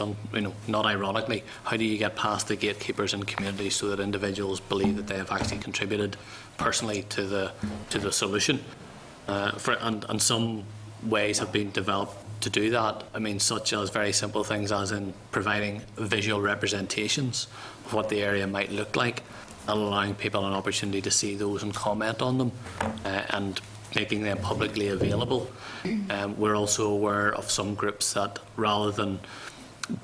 S8: not ironically, how do you get past the gatekeepers in communities so that individuals believe that they have actually contributed personally to the solution? And some ways have been developed to do that. I mean, such as very simple things as in providing visual representations of what the area might look like, and allowing people an opportunity to see those and comment on them, and making them publicly available. We're also aware of some groups that, rather than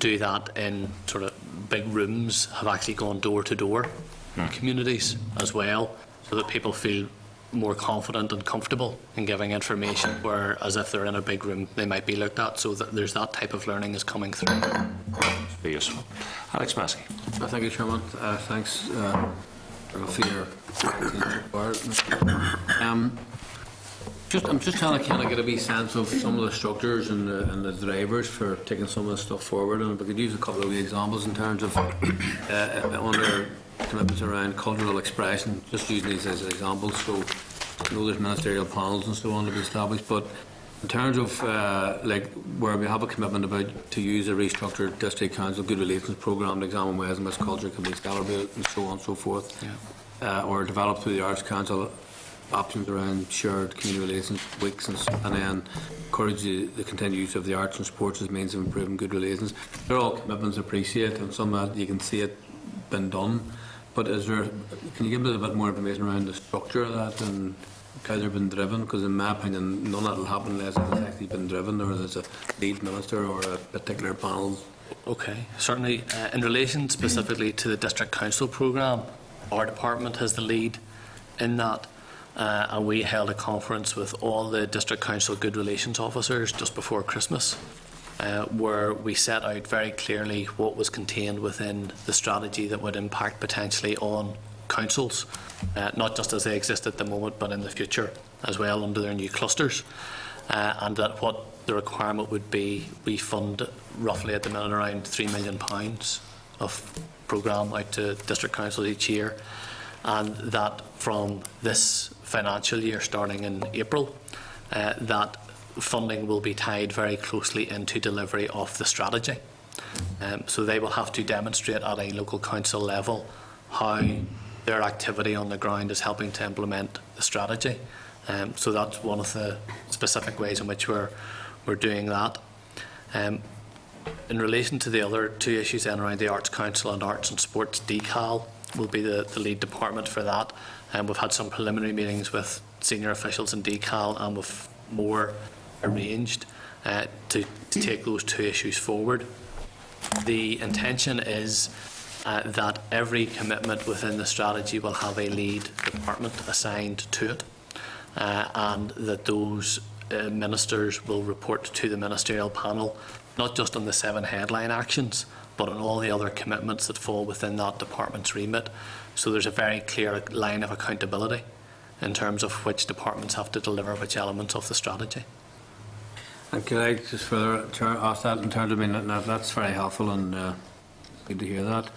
S8: do that in sort of big rooms, have actually gone door to door in communities as well, so that people feel more confident and comfortable in giving information, where as if they're in a big room they might be looked at, so that there's that type of learning is coming through.
S4: Be useful. Alex Massey.
S11: Thank you, Chairman. Thanks for your I'm just trying to kind of get a wee sense of some of the structures and the drivers for taking some of this stuff forward, and if we could use a couple of examples in terms of under commitments around cultural expression, just using these as examples. So I know there's ministerial panels and so on to be established, but in terms of like where we have a commitment about to use a restructured district council good relations programme to examine ways in which culture can be celebrated and so on and so forth, or developed through the Arts Council, options around shared community relations weeks and then encourage the continued use of the arts and sports as means of improving good relations. They're all commitments I appreciate, and some of that you can see it been done. But can you give us a bit more information around the structure of that and how they've been driven? Because in my opinion, none of that will happen unless it's actually been driven, or there's a lead minister or a particular panel.
S8: Okay, certainly. In relation specifically to the District Council programme, our department has the lead in that. And we held a conference with all the District Council Good Relations officers just before Christmas, where we set out very clearly what was contained within the strategy that would impact potentially on councils, not just as they exist at the moment, but in the future as well under their new clusters, and that what the requirement would be, we fund roughly at the minute around £3 million of programme out to district councils each year, and that from this financial year starting in April, that funding will be tied very closely into delivery of the strategy. So they will have to demonstrate at a local council level how their activity on the ground is helping to implement the strategy. So that's one of the specific ways in which we're doing that. In relation to the other two issues then around the Arts Council and Arts and Sports, DCAL will be the lead department for that. And we've had some preliminary meetings with senior officials in DCAL, and with more arranged to take those two issues forward. The intention is that every commitment within the strategy will have a lead department assigned to it, and that those ministers will report to the ministerial panel, not just on the 7 headline actions, but on all the other commitments that fall within that department's remit. So there's a very clear line of accountability in terms of which departments have to deliver which elements of the strategy.
S11: And can I just further ask that in terms of, that's very helpful and good to hear that.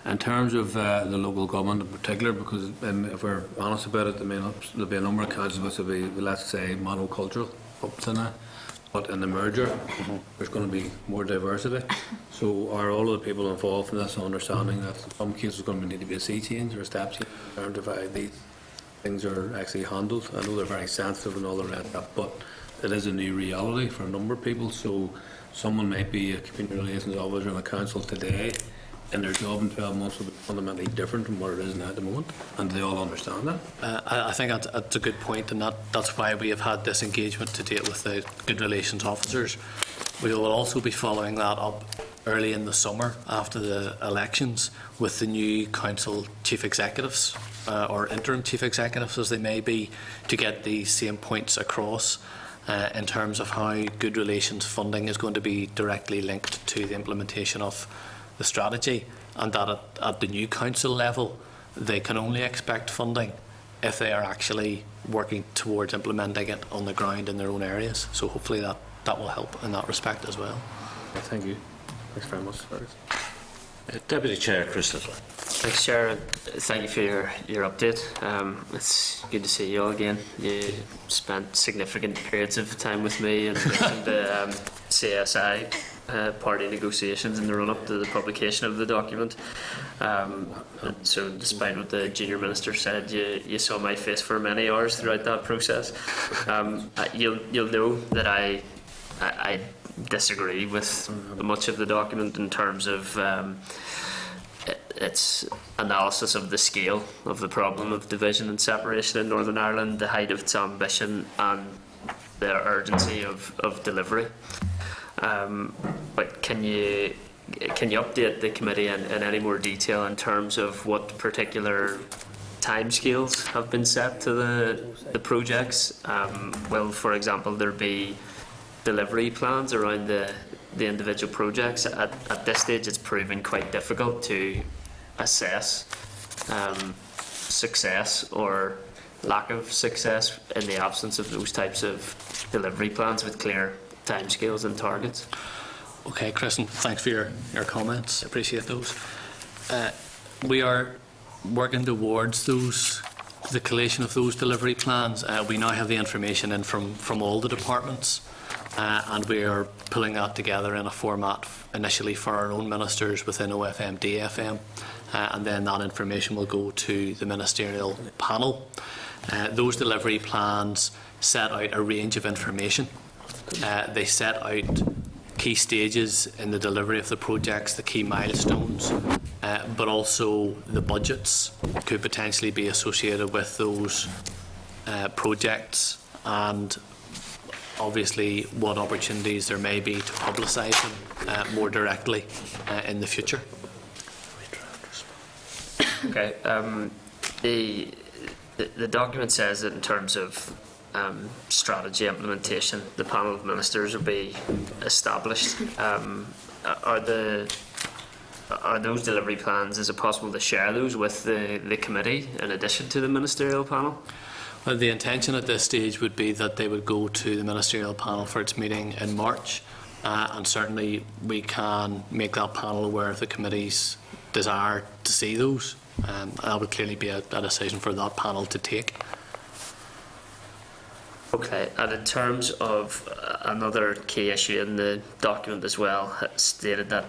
S11: In terms of the local government in particular, because if we're honest about it, there'll be a number of councils which will be, let's say, monocultural up to now. But in the merger, there's going to be more diversity. So are all of the people involved in this understanding that in some cases there's going to need to be a sea change or a step change in terms of how these things are actually handled? I know they're very sensitive and all the rest of that, but it is a new reality for a number of people. So someone might be a community relations officer in a council today, and their job in 12 months will be fundamentally different from what it is now at the moment. And do they all understand that?
S8: I think that's a good point, and that's why we have had this engagement to date with the Good Relations officers. We will also be following that up early in the summer after the elections with the new council chief executives, or interim chief executives as they may be, to get these same points across in terms of how good relations funding is going to be directly linked to the implementation of the strategy, and that at the new council level they can only expect funding if they are actually working towards implementing it on the ground in their own areas. So hopefully that will help in that respect as well.
S11: Thank you. Thanks very much.
S4: Deputy Chair Chris Little.
S6: Thanks, Chair, and thank you for your update. It's good to see you all again. You spent significant periods of time with me and the CSI party negotiations in the run-up to the publication of the document. So despite what the junior minister said, you saw my face for many hours throughout that process. You'll know that I disagree with much of the document in terms of its analysis of the scale of the problem of division and separation in Northern Ireland, the height of its ambition and the urgency of delivery. But can you update the committee in any more detail in terms of what particular timescales have been set to the projects? Will, for example, there be delivery plans around the individual projects? At this stage, it's proven quite difficult to assess success or lack of success in the absence of those types of delivery plans with clear timescales and targets.
S8: Okay, Chris, and thanks for your comments. I appreciate those. We are working towards the collation of those delivery plans. We now have the information in from all the departments, and we are pulling that together in a format initially for our own ministers within OFMDFM, and then that information will go to the ministerial panel. Those delivery plans set out a range of information. They set out key stages in the delivery of the projects, the key milestones, but also the budgets could potentially be associated with those projects, and obviously what opportunities there may be to publicise them more directly in the future.
S6: Okay. The document says that in terms of strategy implementation, the panel of ministers will be established. Are those delivery plans, is it possible to share those with the committee in addition to the ministerial panel?
S8: Well, the intention at this stage would be that they would go to the ministerial panel for its meeting in March, and certainly we can make that panel aware of the committee's desire to see those. That would clearly be a decision for that panel to take.
S6: Okay, and in terms of another key issue in the document as well, it stated that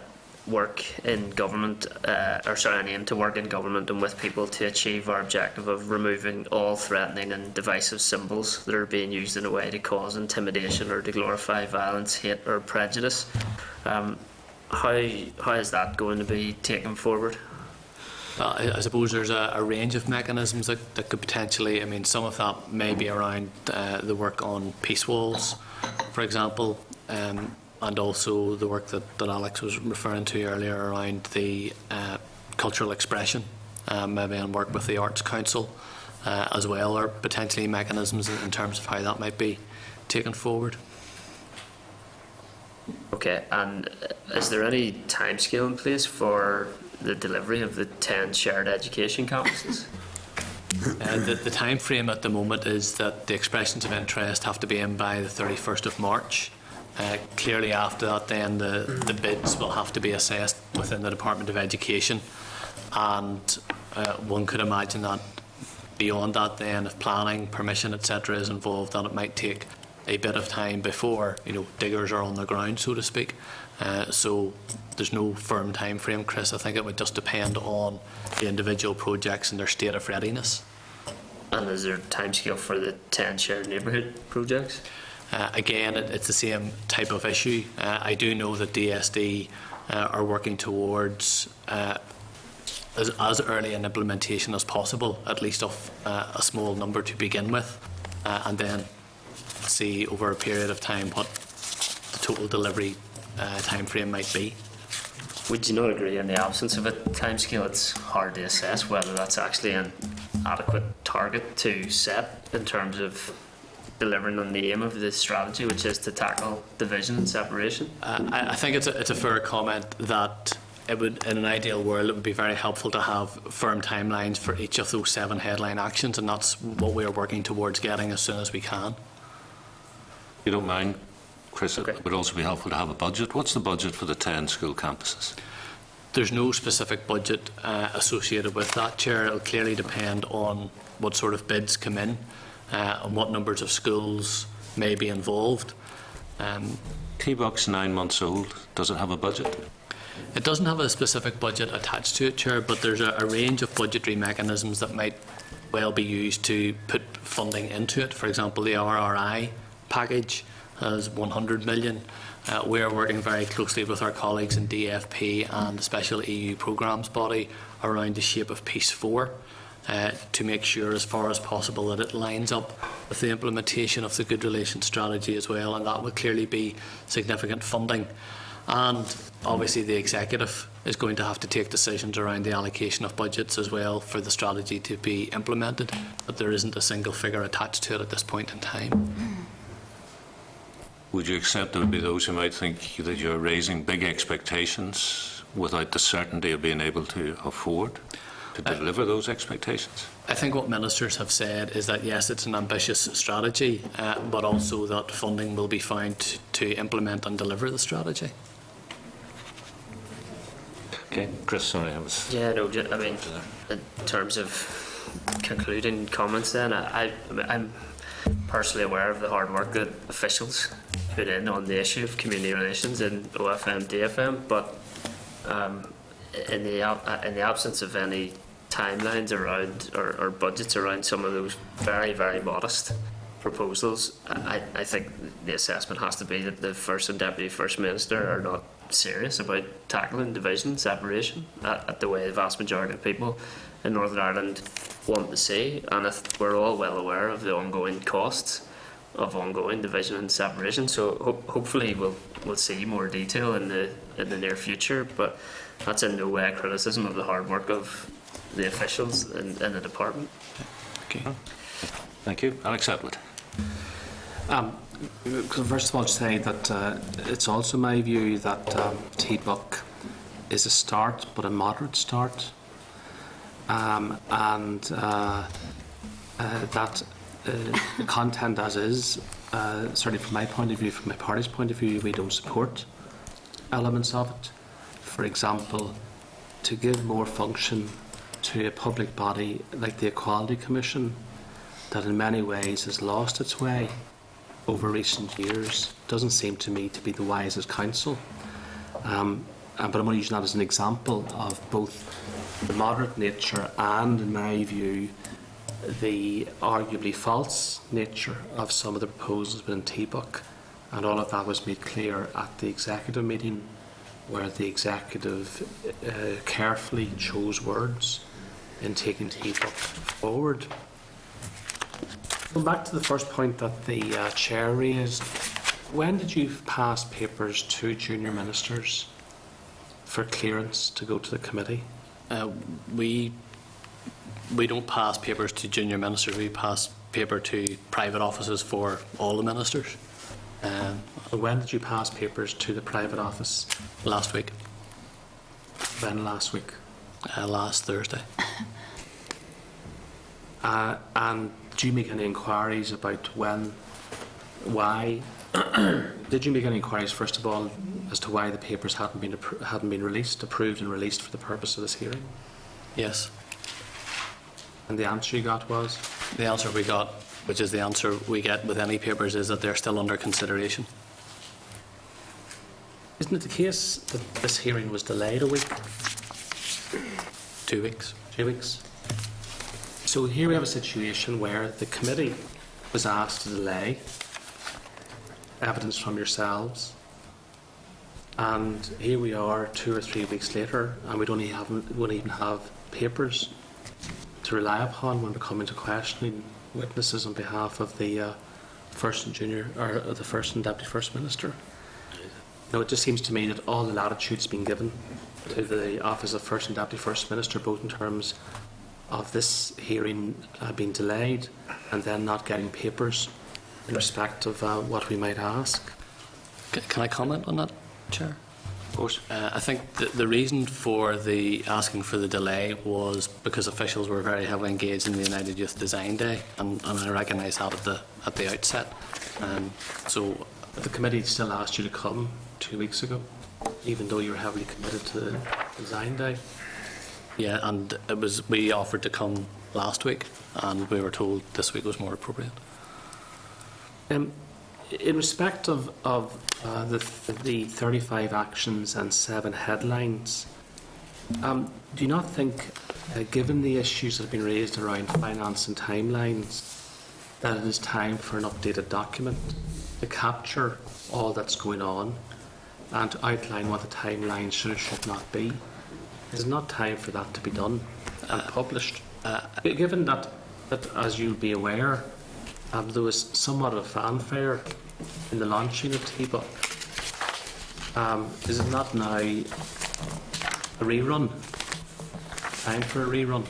S6: work in government, an aim to work in government and with people to achieve our objective of removing all threatening and divisive symbols that are being used in a way to cause intimidation or to glorify violence, hate or prejudice. How is that going to be taken forward?
S8: I suppose there's a range of mechanisms that could potentially, some of that may be around the work on peace walls, for example, and also the work that Alex was referring to earlier around the cultural expression, maybe and work with the Arts Council as well, or potentially mechanisms in terms of how that might be taken forward. Okay, and is there any timescale in place for the delivery of the 10 shared education campuses? The time frame at the moment is that the expressions of interest have to be in by the 31st of March. Clearly after that then the bids will have to be assessed within the Department of Education, and one could imagine that beyond that then, if planning, permission etc. is involved, that it might take a bit of time before diggers are on the ground, so to speak. So there's no firm time frame, Chris. I think it would just depend on the individual projects and their state of readiness.
S6: And is there a timescale for the 10 shared neighbourhood projects?
S8: Again, it's the same type of issue. I do know that DSD are working towards as early an implementation as possible, at least of a small number to begin with, and then see over a period of time what the total delivery time frame might be.
S6: Would you not agree, in the absence of a timescale, it's hard to assess whether that's actually an adequate target to set in terms of delivering on the aim of the strategy, which is to tackle division and separation?
S8: I think it's a fair comment that it would, in an ideal world, it would be very helpful to have firm timelines for each of those 7 headline actions, and that's what we are working towards getting as soon as we can.
S4: You don't mind, Chris, okay. It would also be helpful to have a budget. What's the budget for the 10 school campuses?
S8: There's no specific budget associated with that, Chair. It'll clearly depend on what sort of bids come in and what numbers of schools may be involved.
S4: T-Box 9 months old, does it have a budget?
S8: It doesn't have a specific budget attached to it, Chair, but there's a range of budgetary mechanisms that might well be used to put funding into it. For example, the RRI package has 100 million. We are working very closely with our colleagues in DFP and the Special EU Programmes Body around the Shape of Peace 4 to make sure as far as possible that it lines up with the implementation of the Good Relations Strategy as well, and that would clearly be significant funding. And obviously the Executive is going to have to take decisions around the allocation of budgets as well for the strategy to be implemented, but there isn't a single figure attached to it at this point in time.
S4: Would you accept there would be those who might think that you're raising big expectations without the certainty of being able to afford to deliver those expectations?
S8: I think what ministers have said is that yes, it's an ambitious strategy, but also that funding will be found to implement and deliver the strategy.
S4: Okay, Chris, sorry, I was...
S6: Yeah, no, I mean, in terms of concluding comments then, I'm personally aware of the hard work that officials put in on the issue of community relations in OFMDFM, but in the absence of any timelines around or budgets around some of those very, very modest proposals, I think the assessment has to be that the First and Deputy First Minister are not serious about tackling division, separation, at the way the vast majority of people in Northern Ireland want to see. And if we're all well aware of the ongoing costs of ongoing division and separation, so hopefully we'll see more detail in the near future. But that's in no way a criticism of the hard work of the officials in the department.
S4: Okay. Thank you. Alex Eplett.
S5: First of all, to say that it's also my view that TBUC is a start, but a moderate start, and that the content as is, certainly from my point of view, from my party's point of view, we don't support elements of it. For example, to give more function to a public body like the Equality Commission, that in many ways has lost its way over recent years, doesn't seem to me to be the wisest counsel. But I'm only using that as an example of both the moderate nature and, in my view, the arguably false nature of some of the proposals within TBUC. And all of that was made clear at the executive meeting, where the executive carefully chose words in taking TBUC forward. Going back to the first point that the chair raised, when did you pass papers to junior ministers for clearance to go to the committee?
S8: We don't pass papers to junior ministers. We pass paper to private offices for all the ministers.
S5: When did you pass papers to the private office?
S8: Last week.
S5: When last week?
S8: Last Thursday.
S5: And did you make any inquiries about when, why? Did you make any inquiries, first of all, as to why the papers hadn't been released, approved and released for the purpose of this hearing?
S8: Yes.
S5: And the answer you got was?
S8: The answer we got, which is the answer we get with any papers, is that they're still under consideration.
S5: Isn't it the case that this hearing was delayed a week?
S8: 2 weeks.
S5: 2 weeks. So here we have a situation where the committee was asked to delay evidence from yourselves, and here we are 2 or 3 weeks later, and we don't even have papers to rely upon when we come into questioning witnesses on behalf of the First and Deputy First Minister. It just seems to me that all the latitude's been given to the Office of First and Deputy First Minister, both in terms of this hearing being delayed and then not getting papers in respect of what we might ask.
S8: Can I comment on that, Chair?
S5: Of course.
S8: I think the reason for the asking for the delay was because officials were very heavily engaged in the United Youth Design Day, and I recognise that at the outset. So
S5: the committee still asked you to come 2 weeks ago, even though you were heavily committed to the Design Day.
S8: Yeah, and we offered to come last week, and we were told this week was more appropriate.
S5: In respect of the 35 actions and 7 headlines, do you not think, given the issues that have been raised around finance and timelines, that it is time for an updated document to capture all that's going on and to outline what the timeline should or should not be? Is it not time for that to be done and published? Given that, as you'll be aware, there was somewhat of a fanfare in the launching of TBUC. Is it not now a rerun? Time for a rerun?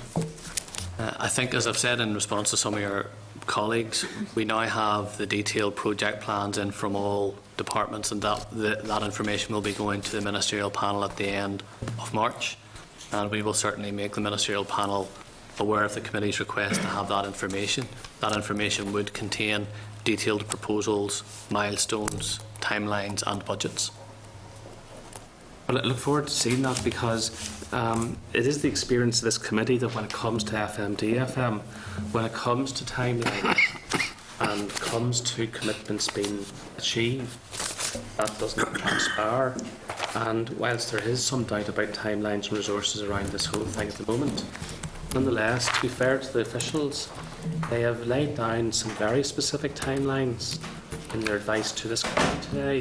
S8: I think, as I've said in response to some of your colleagues, we now have the detailed project plans in from all departments, and that information will be going to the ministerial panel at the end of March, and we will certainly make the ministerial panel aware of the committee's request to have that information. That information would contain detailed proposals, milestones, timelines and budgets.
S5: Well, I look forward to seeing that, because it is the experience of this committee that when it comes to OFMDFM, when it comes to timelines and comes to commitments being achieved, that doesn't transpire. And whilst there is some doubt about timelines and resources around this whole thing at the moment, Nonetheless, to be fair to the officials, they have laid down some very specific timelines in their advice to this committee today.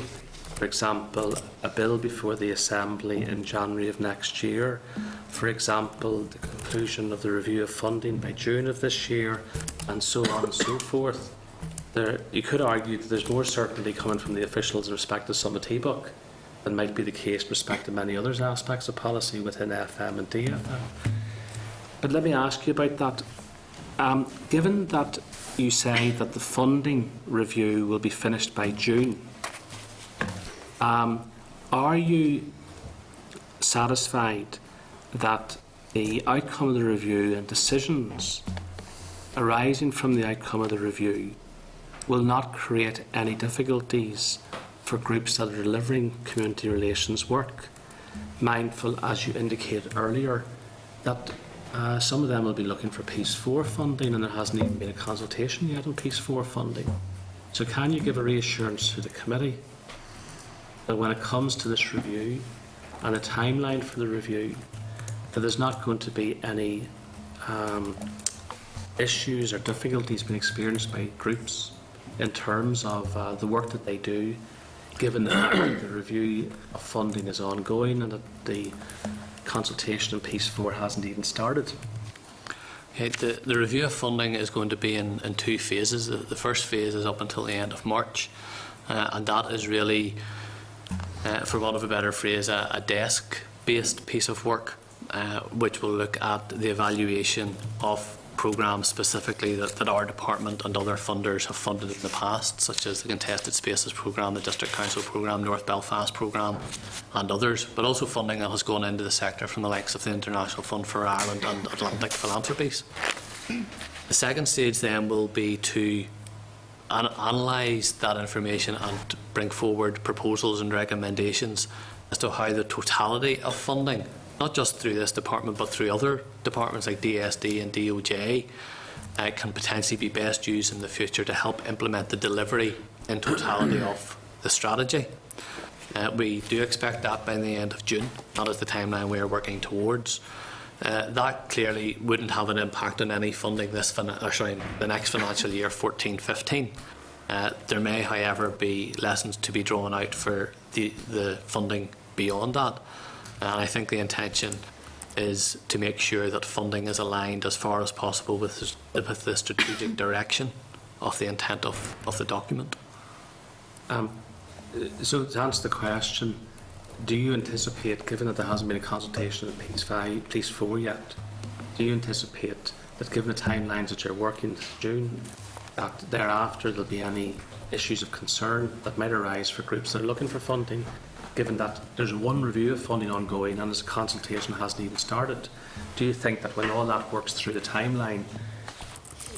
S5: For example, a bill before the Assembly in January of next year. For example, the conclusion of the review of funding by June of this year, and so on and so forth. You could argue that there's more certainty coming from the officials in respect to Summit book than might be the case in respect to many other aspects of policy within FM and DFM. But let me ask you about that. Given that you say that the funding review will be finished by June, are you satisfied that the outcome of the review and decisions arising from the outcome of the review will not create any difficulties for groups that are delivering community relations work, mindful, as you indicated earlier, that some of them will be looking for Piece 4 funding and there hasn't even been a consultation yet on Piece 4 funding. So can you give a reassurance to the committee that when it comes to this review and a timeline for the review, that there's not going to be any issues or difficulties being experienced by groups in terms of the work that they do, given the fact that the review of funding is ongoing and that the consultation on Piece 4 hasn't even started?
S8: Okay, the review of funding is going to be in 2 phases. The first phase is up until the end of March, and that is really, for want of a better phrase, a desk-based piece of work, which will look at the evaluation of programmes specifically that our department and other funders have funded in the past, such as the Contested Spaces programme, the District Council programme, North Belfast programme and others, but also funding that has gone into the sector from the likes of the International Fund for Ireland and Atlantic Philanthropies. The second stage then will be to analyse that information and bring forward proposals and recommendations as to how the totality of funding, not just through this department but through other departments like DSD and DOJ, can potentially be best used in the future to help implement the delivery in totality of the strategy. We do expect that by the end of June. That is the timeline we are working towards. That clearly wouldn't have an impact on any funding the next financial year, 14-15. There may, however, be lessons to be drawn out for the funding beyond that. And I think the intention is to make sure that funding is aligned as far as possible with the strategic direction of the intent of the document.
S5: So to answer the question, do you anticipate, given that there hasn't been a consultation on Piece 4 yet, do you anticipate that given the timelines that you're working to June, that thereafter there'll be any issues of concern that might arise for groups that are looking for funding, given that there's one review of funding ongoing and this consultation hasn't even started? Do you think that when all that works through the timeline,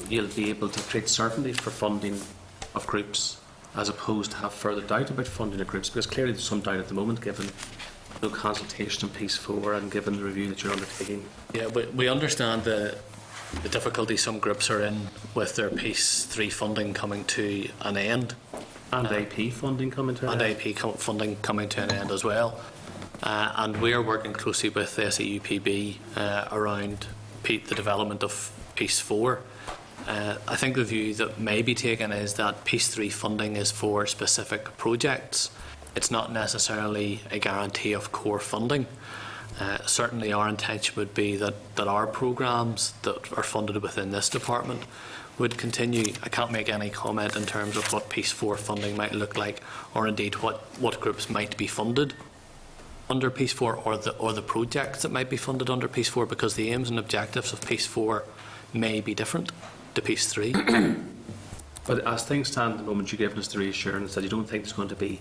S5: you'll be able to create certainty for funding of groups as opposed to have further doubt about funding of groups? Because clearly there's some doubt at the moment given no consultation on Piece 4 and given the review that you're undertaking.
S8: Yeah, we understand the difficulty some groups are in with their Piece 3 funding coming to an end.
S5: And AP funding coming to an end.
S8: And AP funding coming to an end as well. And we are working closely with SEUPB around the development of Piece 4. I think the view that may be taken is that Piece 3 funding is for specific projects. It's not necessarily a guarantee of core funding. Certainly our intention would be that our programmes that are funded within this department would continue. I can't make any comment in terms of what Piece 4 funding might look like, or indeed what groups might be funded under Piece 4 or the projects that might be funded under Piece 4, because the aims and objectives of Piece 4 may be different to Piece 3.
S5: But as things stand at the moment, you've given us the reassurance that you don't think there's going to be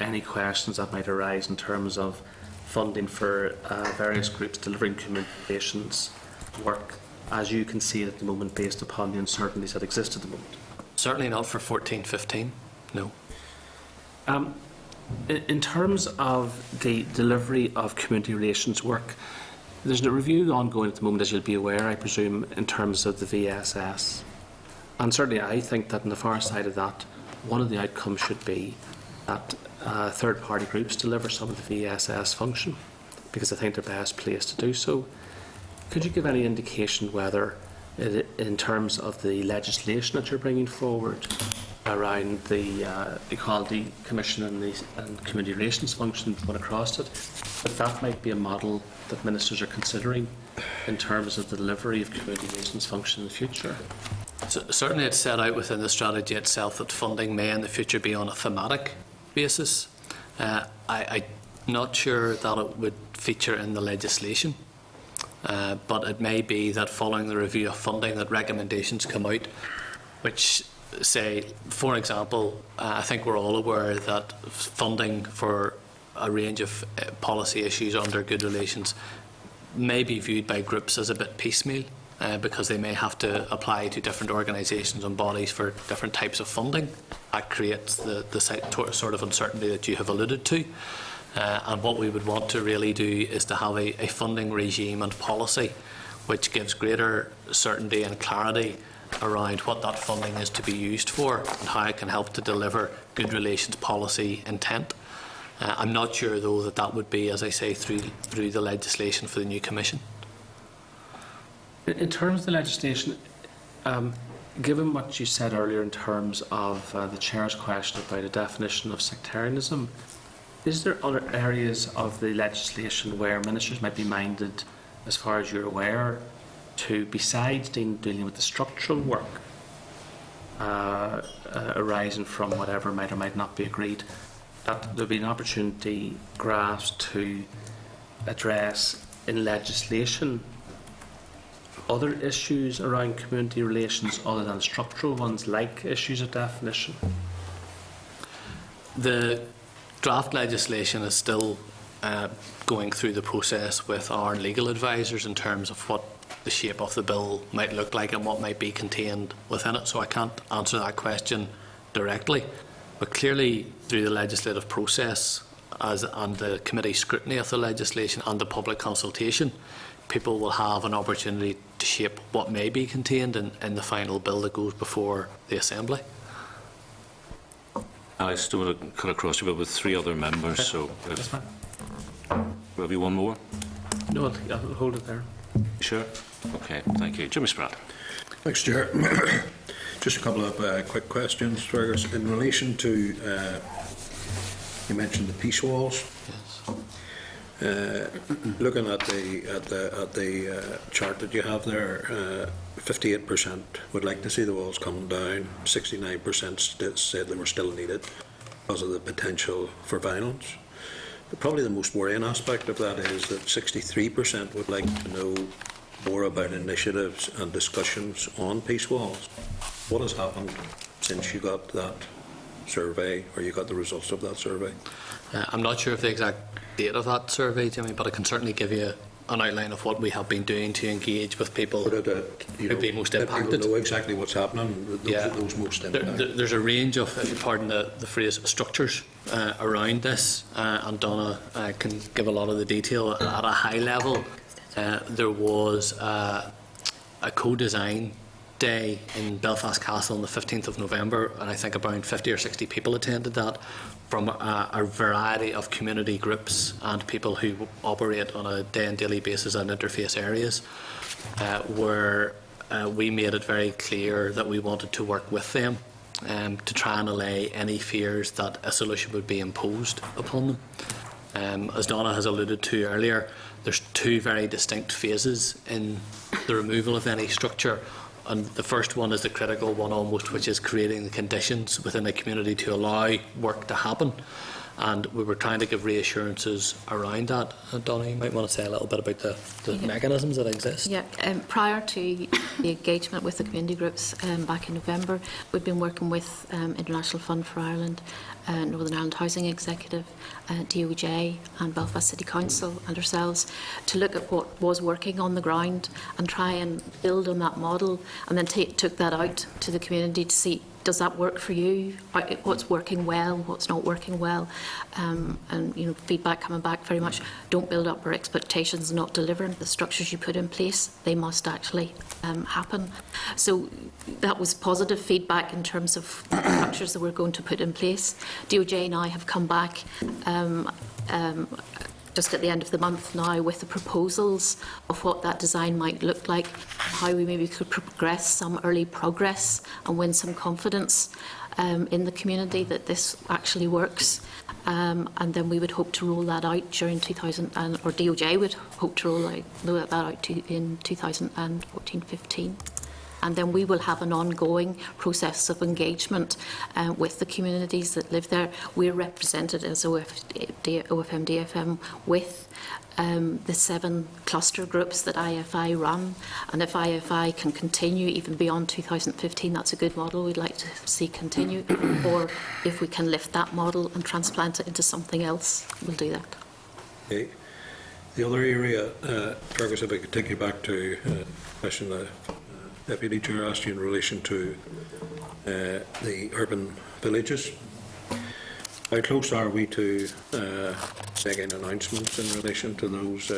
S5: any questions that might arise in terms of funding for various groups delivering communications work, as you can see it at the moment, based upon the uncertainties that exist at the moment?
S8: Certainly not for 14-15, no.
S5: In terms of the delivery of community relations work, there's a review ongoing at the moment, as you'll be aware, I presume, in terms of the VSS. And certainly I think that on the far side of that, one of the outcomes should be that third-party groups deliver some of the VSS function, because I think they're best placed to do so. Could you give any indication whether, in terms of the legislation that you're bringing forward around the Equality Commission and Community Relations function going across it, that might be a model that ministers are considering in terms of the delivery of community relations function in the future?
S8: So, certainly it's set out within the strategy itself that funding may in the future be on a thematic basis. I'm not sure that it would feature in the legislation, but it may be that following the review of funding that recommendations come out which say, for example, I think we're all aware that funding for a range of policy issues under good relations may be viewed by groups as a bit piecemeal, because they may have to apply to different organisations and bodies for different types of funding. That creates the sort of uncertainty that you have alluded to. And what we would want to really do is to have a funding regime and policy which gives greater certainty and clarity around what that funding is to be used for and how it can help to deliver good relations policy intent. I'm not sure, though, that would be, as I say, through the legislation for the new Commission.
S5: In terms of the legislation, given what you said earlier in terms of the Chair's question about a definition of sectarianism, is there other areas of the legislation where ministers might be minded, as far as you're aware, to, besides dealing with the structural work arising from whatever might or might not be agreed, that there be an opportunity grasped to address in legislation other issues around community relations other than structural ones, like issues of definition?
S8: The draft legislation is still going through the process with our legal advisors in terms of what the shape of the bill might look like and what might be contained within it, so I can't answer that question directly. But clearly, through the legislative process and the committee scrutiny of the legislation and the public consultation, people will have an opportunity to shape what may be contained in the final bill that goes before the Assembly.
S4: I still want to cut across you, but with three other members, okay. So
S5: that's fine.
S4: Will be one more?
S5: No, I'll hold it there.
S4: Sure. Okay, thank you. Jimmy Spratt.
S12: Thanks, Chair. Just a couple of quick questions, Fergus. In relation to, you mentioned the peace walls.
S8: Yes.
S12: Looking at the chart that you have there, 58% would like to see the walls coming down. 69% said they were still needed because of the potential for violence. But probably the most worrying aspect of that is that 63% would like to know more about initiatives and discussions on peace walls. What has happened since you got that survey, or you got the results of that survey?
S8: I'm not sure of the exact date of that survey, Jimmy, but I can certainly give you an outline of what we have been doing to engage with people who've been most impacted.
S12: People know exactly what's happening, those most impacted.
S8: There's a range of, if you pardon the phrase, structures around this, and Donna can give a lot of the detail. At a high level, there was a co-design day in Belfast Castle on the 15th of November, and I think around 50 or 60 people attended that from a variety of community groups and people who operate on a day and daily basis in interface areas, where we made it very clear that we wanted to work with them to try and allay any fears that a solution would be imposed upon them. As Donna has alluded to earlier, there's two very distinct phases in the removal of any structure. And the first one is the critical one almost, which is creating the conditions within the community to allow work to happen. And we were trying to give reassurances around that. Donna, you might want to say a little bit about the mechanisms that exist. Yeah,
S7: prior to the engagement with the community groups back in November, we've been working with International Fund for Ireland, Northern Ireland Housing Executive, DOJ and Belfast City Council and ourselves to look at what was working on the ground and try and build on that model, and then took that out to the community to see, does that work for you? What's working well? What's not working well? And feedback coming back very much, don't build up our expectations, not delivering the structures you put in place. They must actually happen. So that was positive feedback in terms of the structures that we're going to put in place. DOJ and I have come back just at the end of the month now with the proposals of what that design might look like, how we maybe could progress some early progress and win some confidence in the community that this actually works. And then we would hope to roll that out during or DOJ would hope to roll that out in 2014-15. And then we will have an ongoing process of engagement with the communities that live there. We're represented as OFMDFM with the 7 cluster groups that IFI run. And if IFI can continue even beyond 2015, that's a good model we'd like to see continue. Or if we can lift that model and transplant it into something else, we'll do that.
S12: Okay. The other area, Fergus, if I could take you back to a question the Deputy Chair asked you in relation to the urban villages. How close are we to making announcements in relation to those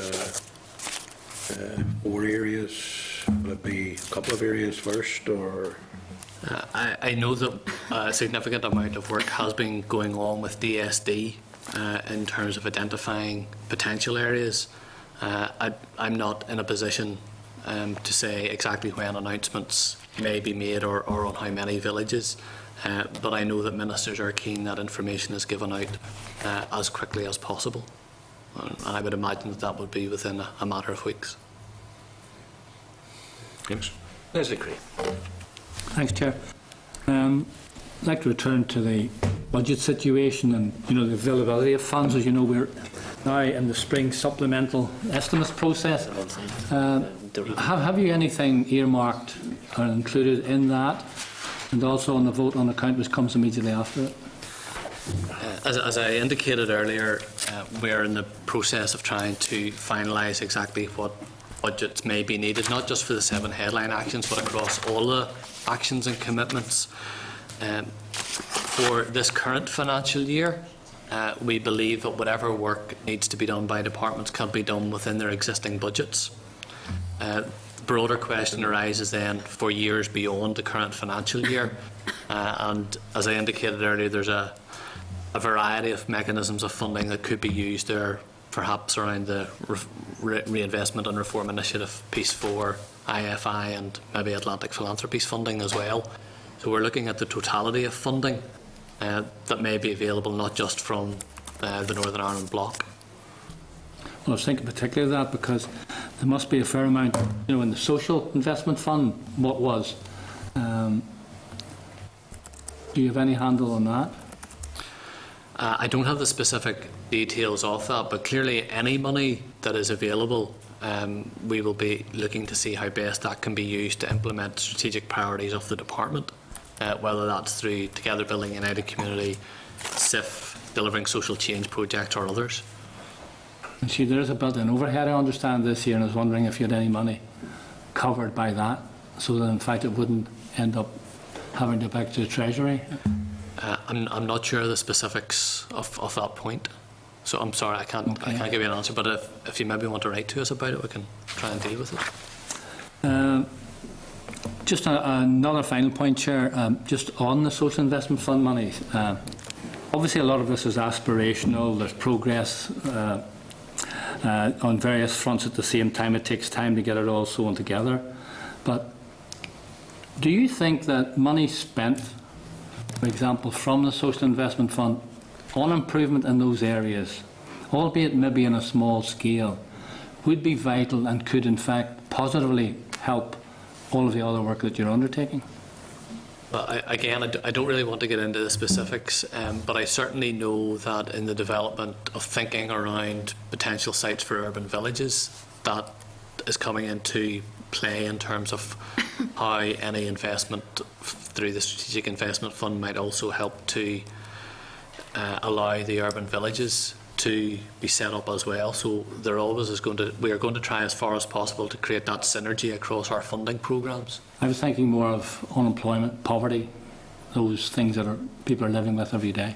S12: 4 areas? Will it be a couple of areas first, or?
S8: I know that a significant amount of work has been going on with DSD in terms of identifying potential areas. I'm not in a position to say exactly when announcements may be made or on how many villages, but I know that ministers are keen that information is given out as quickly as possible, and I would imagine that would be within a matter of weeks.
S4: Thanks. Leslie Cree.
S2: Thanks, Chair. I'd like to return to the budget situation and the availability of funds. As you know, we're now in the spring supplemental estimates process. Have you anything earmarked or included in that? And also on the vote on account which comes immediately after it?
S8: As I indicated earlier, we're in the process of trying to finalise exactly what budgets may be needed, not just for the 7 headline actions, but across all the actions and commitments. For this current financial year, we believe that whatever work needs to be done by departments can be done within their existing budgets. The broader question arises then for years beyond the current financial year, and as I indicated earlier, there's a variety of mechanisms of funding that could be used there, perhaps around the Reinvestment and Reform Initiative, Piece 4, IFI, and maybe Atlantic Philanthropies funding as well. So we're looking at the totality of funding that may be available, not just from the Northern Ireland bloc.
S2: Well, I was thinking particularly of that because there must be a fair amount, in the social investment fund. What was? Do you have any handle on that?
S8: I don't have the specific details of that, but clearly any money that is available, we will be looking to see how best that can be used to implement strategic priorities of the department, whether that's through Together Building a United Community, SIF, delivering social change projects or others.
S2: And see, there is a built-in overhead, I understand, this year, and I was wondering if you had any money covered by that, so that in fact it wouldn't end up having to go back to the Treasury.
S8: I'm not sure of the specifics of that point, so I'm sorry, I can't give you an answer, but if you maybe want to write to us about it, we can try and deal with it.
S2: Just another final point, Chair, just on the social investment fund money. Obviously a lot of this is aspirational, there's progress on various fronts at the same time. It takes time to get it all sewn together. But do you think that money spent, for example, from the Social Investment Fund on improvement in those areas, albeit maybe on a small scale, would be vital and could in fact positively help all of the other work that you're undertaking?
S8: Well, I don't really want to get into the specifics, but I certainly know that in the development of thinking around potential sites for urban villages, that is coming into play in terms of how any investment through the Strategic Investment Fund might also help to allow the urban villages to be set up as well. So there always is we are going to try as far as possible to create that synergy across our funding programmes.
S2: I was thinking more of unemployment, poverty, those things that people are living with every day.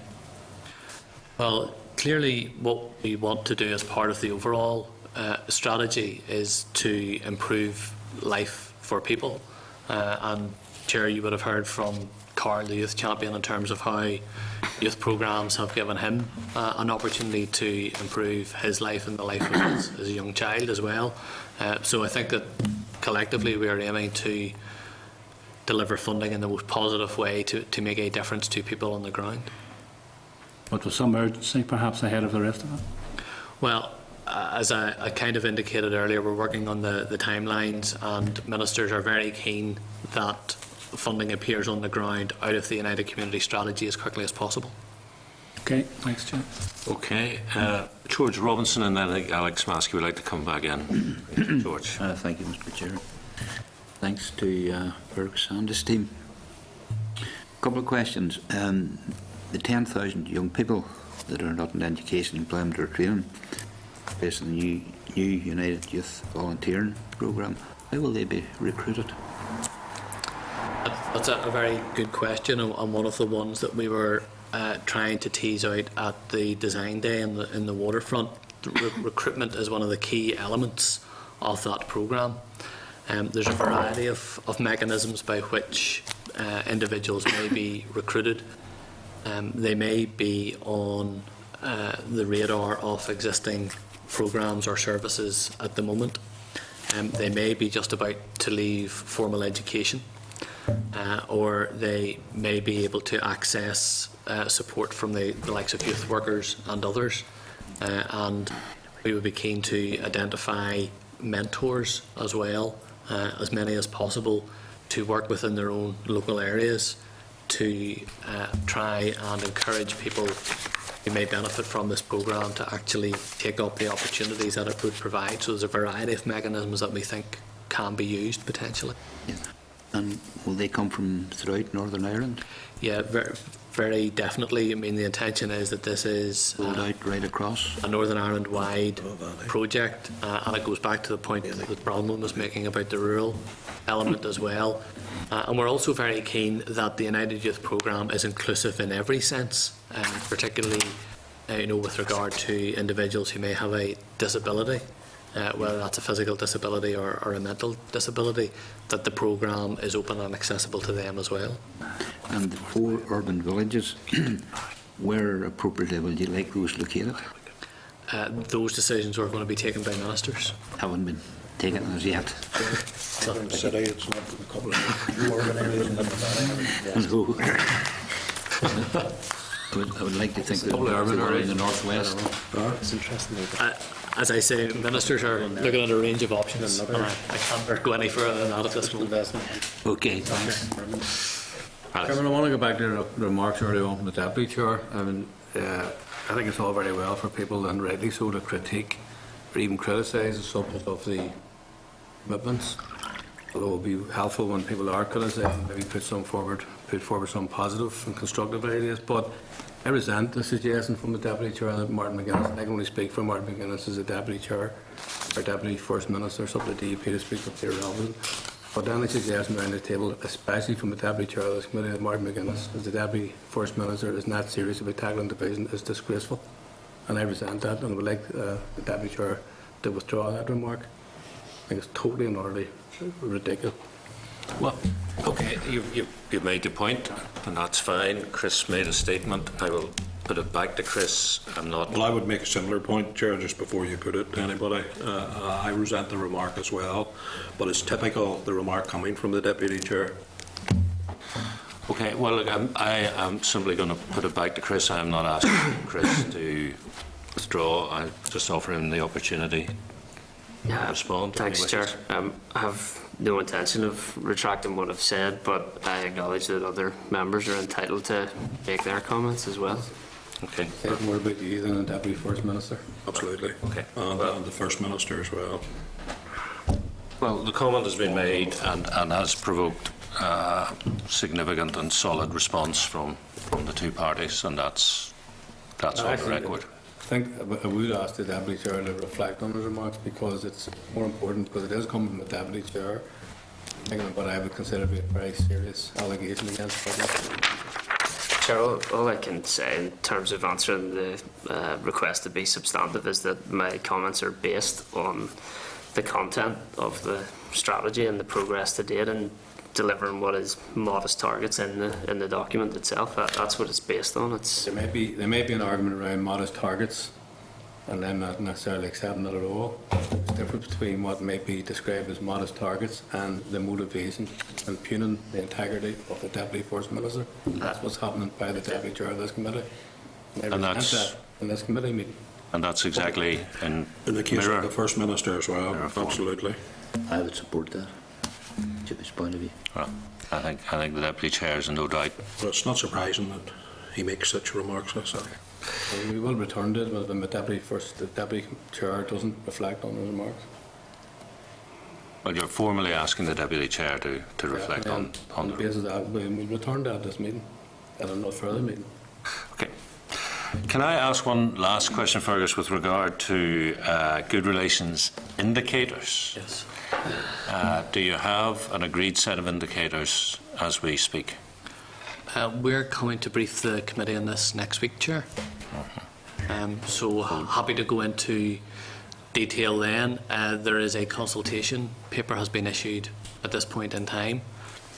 S8: Well, clearly what we want to do as part of the overall strategy is to improve life for people. And Chair, you would have heard from Carl, the youth champion, in terms of how youth programmes have given him an opportunity to improve his life and the life of as a young child as well. So I think that collectively we are aiming to deliver funding in the most positive way to make a difference to people on the ground.
S2: But with some urgency, perhaps ahead of the rest of it?
S8: Well, as I kind of indicated earlier, we're working on the timelines, and ministers are very keen that funding appears on the ground out of the United Community Strategy as quickly as possible.
S2: Okay, thanks, Chair.
S4: Okay, George Robinson, and then I think Alex Maskey would like to come back in. George.
S13: Thank you, Mr. Chair. Thanks to Fergus and his team. A couple of questions. The 10,000 young people that are not in education, employment or training, based on the new United Youth Volunteering Programme, how will they be recruited?
S8: That's a very good question, and one of the ones that we were trying to tease out at the design day in the waterfront. Recruitment is one of the key elements of that programme. There's a variety of mechanisms by which individuals may be recruited. They may be on the radar of existing programmes or services at the moment. They may be just about to leave formal education, or they may be able to access support from the likes of youth workers and others. And we would be keen to identify mentors as well, as many as possible, to work within their own local areas to try and encourage people who may benefit from this programme to actually take up the opportunities that it would provide. So there's a variety of mechanisms that we think can be used potentially.
S13: Yeah. And will they come from throughout Northern Ireland?
S8: Yeah, very definitely. I mean, the intention is that this is
S13: rolled out right across
S8: a Northern Ireland wide project, and it goes back to the point that Bronwyn was making about the rural element as well. And we're also very keen that the United Youth Programme is inclusive in every sense, particularly with regard to individuals who may have a disability, whether that's a physical disability or a mental disability, that the programme is open and accessible to them as well.
S13: And the 4 urban villages, where appropriately will you like those located?
S8: Those decisions are going to be taken by ministers.
S13: Haven't been taken as yet.
S12: City, it's not a couple of urban areas.
S13: I would like to think that urban are in the northwest.
S5: It's interesting.
S8: As I say, ministers are looking at a range of options, and I can't go any further than that at this moment.
S13: Okay, thanks.
S11: Chairman, I want to go back to the remarks earlier on from the Deputy Chair. I mean, I think it's all very well for people, and rightly so, to critique or even criticise the substance of the commitments. Although it will be helpful when people are criticising, maybe put forward some positive and constructive ideas. But I resent the suggestion from the Deputy Chair that Martin McGuinness, I can only speak for Martin McGuinness as a Deputy Chair, or Deputy First Minister, so the DUP to speak up here relevant. But any suggestion around the table, especially from the Deputy Chair of this committee, that Martin McGuinness as the Deputy First Minister is not serious about tackling division, is disgraceful. And I resent that, and I would like the Deputy Chair to withdraw that remark. I think it's totally and utterly ridiculous.
S4: Well, okay, you've made your point, and that's fine. Chris made a statement. I will put it back to Chris.
S12: Well, I would make a similar point, Chair, just before you put it to anybody. I resent the remark as well, but it's typical, the remark coming from the Deputy Chair.
S4: Okay, well, look, I am simply going to put it back to Chris. I am not asking Chris to withdraw. I just offer him the opportunity to respond.
S6: Thanks, Chair. I have no intention of retracting what I've said, but I acknowledge that other members are entitled to make their comments as well.
S4: Okay.
S11: More about you than the Deputy First Minister.
S12: Absolutely.
S4: Okay.
S12: And the First Minister as well.
S4: Well, the comment has been made and has provoked significant and solid response from the two parties, and that's on the record.
S11: I think I would ask the Deputy Chair to reflect on his remarks, because it's more important, because it is coming from the Deputy Chair, but I would consider to be a very serious allegation against public.
S6: Chair, all I can say in terms of answering the request to be substantive is that my comments are based on the content of the strategy and the progress to date, and delivering what is modest targets in the document itself. That's what it's based on.
S11: There may be an argument around modest targets and them not necessarily accepting it at all. There's a difference between what may be described as modest targets and the motivation and impugning the integrity of the Deputy First Minister. That's what's happening by the Deputy Chair of this committee.
S4: And that's
S11: that in this committee meeting.
S4: And that's exactly in
S12: the case
S4: mirror.
S12: of the First Minister as well. Absolutely.
S13: I would support that, to this point of view.
S4: Well, I think the Deputy Chair is in no doubt.
S12: But it's not surprising that he makes such remarks like that.
S11: Well, we will return to it, but the Deputy Chair doesn't reflect on the remarks.
S4: Well, you're formally asking the Deputy Chair to reflect on
S11: the basis of that. We'll return to that at this meeting, at another further meeting.
S4: Okay. Can I ask one last question, Fergus, with regard to good relations indicators?
S5: Yes.
S4: Do you have an agreed set of indicators as we speak?
S8: We're coming to brief the committee on this next week, Chair. So happy to go into detail then. There is a consultation paper has been issued at this point in time.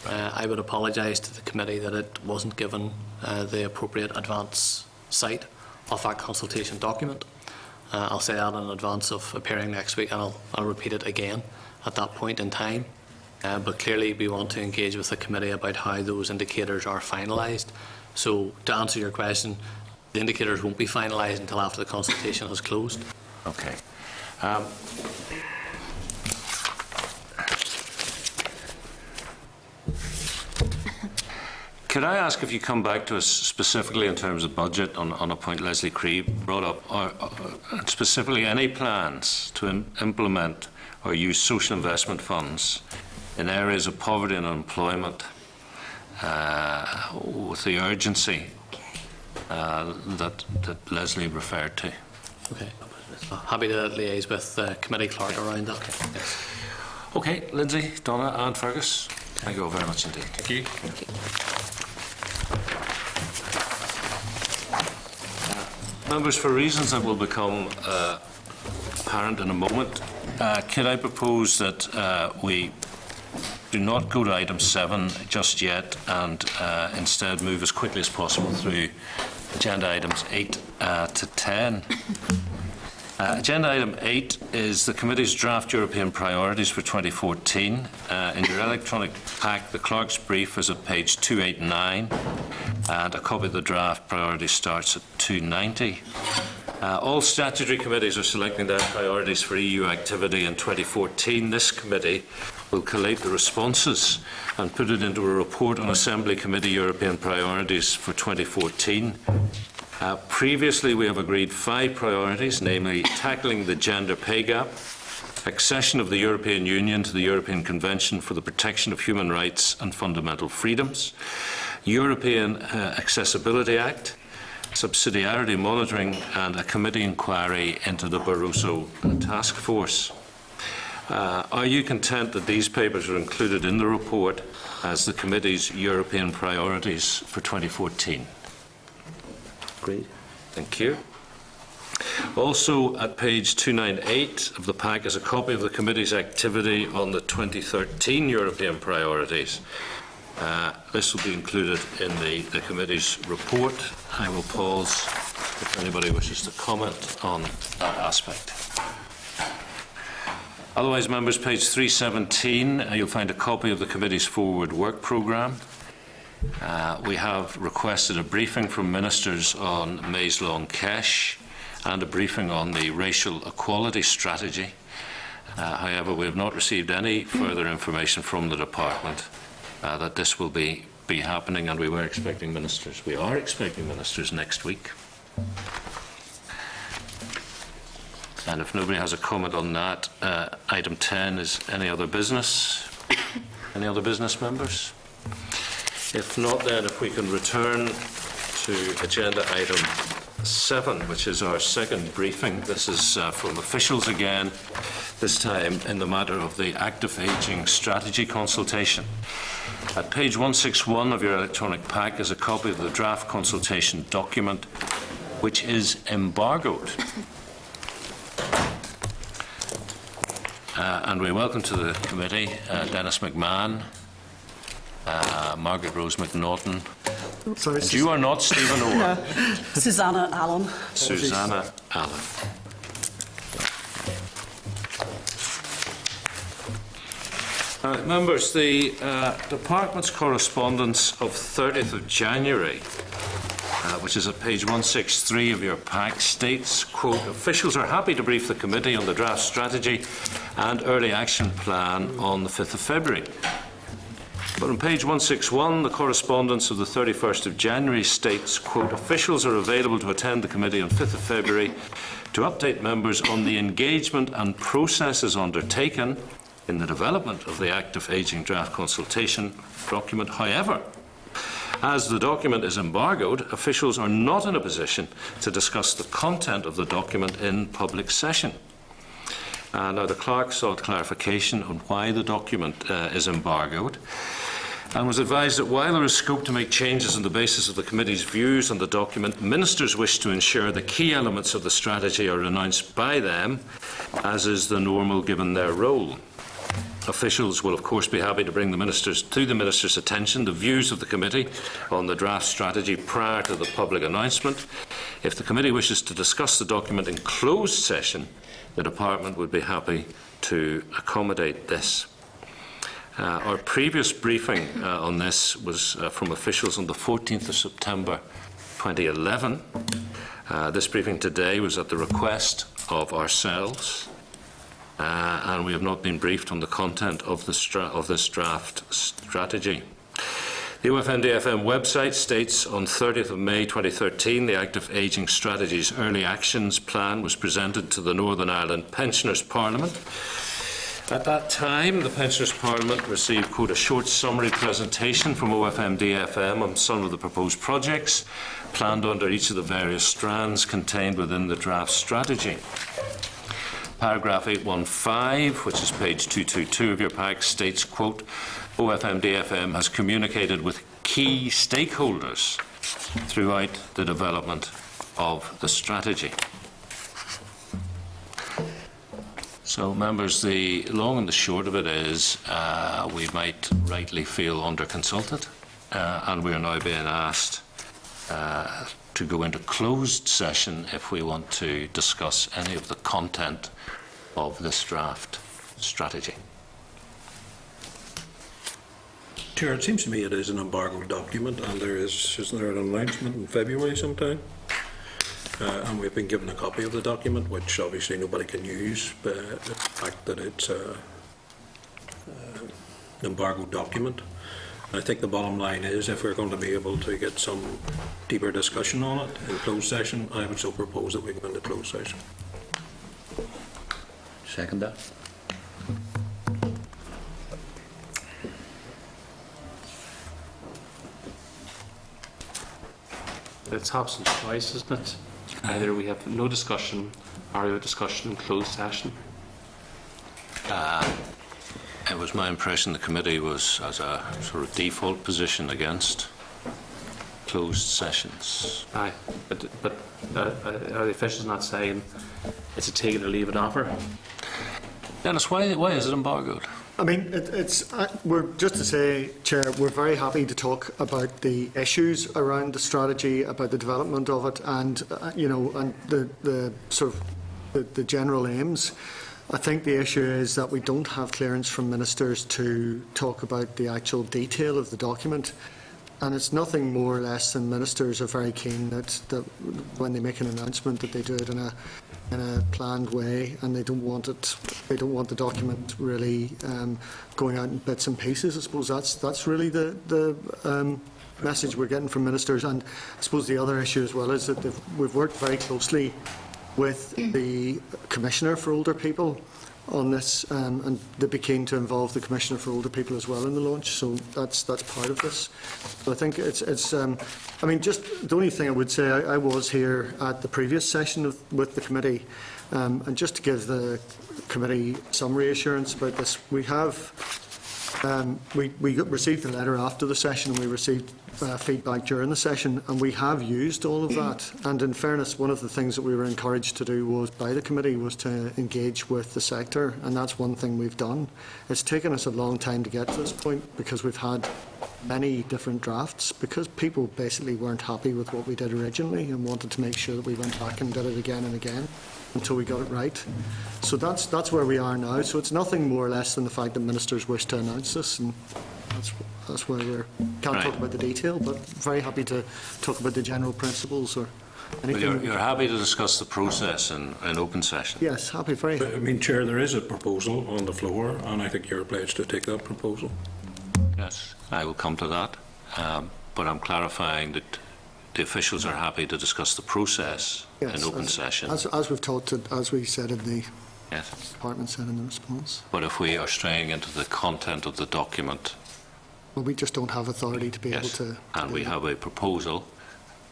S8: I would apologise to the committee that it wasn't given the appropriate advance sight of that consultation document. I'll say that in advance of appearing next week, and I'll repeat it again at that point in time. But clearly we want to engage with the committee about how those indicators are finalised. So to answer your question, the indicators won't be finalised until after the consultation has closed.
S4: Okay. Could I ask if you come back to us specifically in terms of budget on a point Leslie Cree brought up, or specifically any plans to implement or use social investment funds in areas of poverty and unemployment with the urgency that Leslie referred to?
S8: Okay. Happy to liaise with the committee clerk around that.
S4: Okay. Yes. Okay, Lindsay, Donna and Fergus, thank you all very much indeed.
S5: Thank you.
S7: Thank you.
S4: Members, for reasons that will become apparent in a moment, could I propose that we do not go to item 7 just yet and instead move as quickly as possible through agenda items 8 to 10. Agenda item 8 is the committee's draft European priorities for 2014. In your electronic pack, the clerk's brief is at page 289, and a copy of the draft priorities starts at 290. All statutory committees are selecting their priorities for EU activity in 2014. This committee will collate the responses and put it into a report on Assembly Committee European priorities for 2014. Previously, we have agreed 5 priorities, namely tackling the gender pay gap, accession of the European Union to the European Convention for the Protection of Human Rights and Fundamental Freedoms, European Accessibility Act, subsidiarity monitoring, and a committee inquiry into the Barroso Task Force. Are you content that these papers are included in the report as the committee's European priorities for 2014?
S13: Great.
S4: Thank you. Also at page 298 of the pack is a copy of the committee's activity on the 2013 European priorities. This will be included in the committee's report. I will pause if anybody wishes to comment on that aspect. Otherwise, members, page 317, you'll find a copy of the committee's forward work programme. We have requested a briefing from ministers on Maize Lawn Kesh and a briefing on the racial equality strategy. However, we have not received any further information from the department that this will be happening, and we are expecting ministers next week. And if nobody has a comment on that, item 10 is any other business? Any other business, members? If not, then if we can return to agenda item 7, which is our second briefing. This is from officials again, this time in the matter of the active ageing strategy consultation. At page 161 of your electronic pack is a copy of the draft consultation document, which is embargoed. And we welcome to the committee Dennis McMahon, Margaret Rose McNaughton.
S14: Sorry,
S4: And you are not Stephen Orr.
S14: No. Susanna Allen.
S4: Susanna Allen. Members, the Department's correspondence of 30th of January, which is at page 163 of your pack, states, quote, officials are happy to brief the committee on the draft strategy and early action plan on the 5th of February. But on page 161, the correspondence of the 31st of January states, quote, officials are available to attend the committee on 5th of February to update members on the engagement and processes undertaken in the development of the active ageing draft consultation document. However, as the document is embargoed, officials are not in a position to discuss the content of the document in public session. Now, the clerk sought clarification on why the document is embargoed, and was advised that while there is scope to make changes on the basis of the committee's views on the document, ministers wish to ensure the key elements of the strategy are announced by them, as is the normal given their role. Officials will of course be happy to bring to the Minister's attention the views of the committee on the draft strategy prior to the public announcement. If the committee wishes to discuss the document in closed session, the Department would be happy to accommodate this. Our previous briefing on this was from officials on the 14th of September 2011. This briefing today was at the request of ourselves, and we have not been briefed on the content of this draft strategy. The OFMDFM website states on 30th of May 2013 the Active Ageing Strategies Early Actions Plan was presented to the Northern Ireland Pensioners Parliament. At that time, the Pensioners Parliament received, quote, a short summary presentation from OFMDFM on some of the proposed projects planned under each of the various strands contained within the draft strategy. Paragraph 815, which is page 222 of your pack, states, quote, OFMDFM has communicated with key stakeholders throughout the development of the strategy. So, members, the long and the short of it is we might rightly feel under-consulted, and we are now being asked to go into closed session if we want to discuss any of the content of this draft strategy.
S12: Chair, it seems to me it is an embargoed document, and isn't there an announcement in February sometime? And we've been given a copy of the document, which obviously nobody can use, but the fact that it's an embargoed document. I think the bottom line is, if we're going to be able to get some deeper discussion on it in closed session, I would so propose that we go into closed session.
S13: Second that.
S5: It's Hobson's choice, isn't it? Either we have no discussion or we have a discussion in closed session.
S4: It was my impression the committee was as a sort of default position against closed sessions.
S5: Aye, but are the officials not saying it's a take it or leave it offer?
S4: Dennis, why is it embargoed?
S14: I mean, we're just to say, Chair, we're very happy to talk about the issues around the strategy, about the development of it, and and the sort of the general aims. I think the issue is that we don't have clearance from ministers to talk about the actual detail of the document, and it's nothing more or less than ministers are very keen that when they make an announcement that they do it in a planned way, and they don't want the document really going out in bits and pieces. I suppose that's really the message we're getting from ministers. And I suppose the other issue as well is that we've worked very closely with the Commissioner for Older People on this, and they'd be keen to involve the Commissioner for Older People as well in the launch. So that's part of this. So I think it's I mean, just the only thing I would say, I was here at the previous session with the committee, and just to give the committee some reassurance about this, we have We received a letter after the session, and we received feedback during the session, and we have used all of that. And in fairness, one of the things that we were encouraged to do was by the committee was to engage with the sector, and that's one thing we've done. It's taken us a long time to get to this point because we've had many different drafts, because people basically weren't happy with what we did originally and wanted to make sure that we went back and did it again and again until we got it right. So that's where we are now. So it's nothing more or less than the fact that ministers wish to announce this, and that's where we can't talk about the detail, but very happy to talk about the general principles or anything.
S4: Well, you're happy to discuss the process in open session?
S14: Yes, happy, very happy.
S12: I mean, Chair, there is a proposal on the floor, and I think you're pledged to take that proposal.
S4: Yes, I will come to that. But I'm clarifying that the officials are happy to discuss the process in open session.
S14: As we've talked, as we said in the
S4: Yes.
S14: Department said in the response.
S4: But if we are straying into the content of the document,
S14: well, we just don't have authority to be able
S4: yes,
S14: to.
S4: and we have a proposal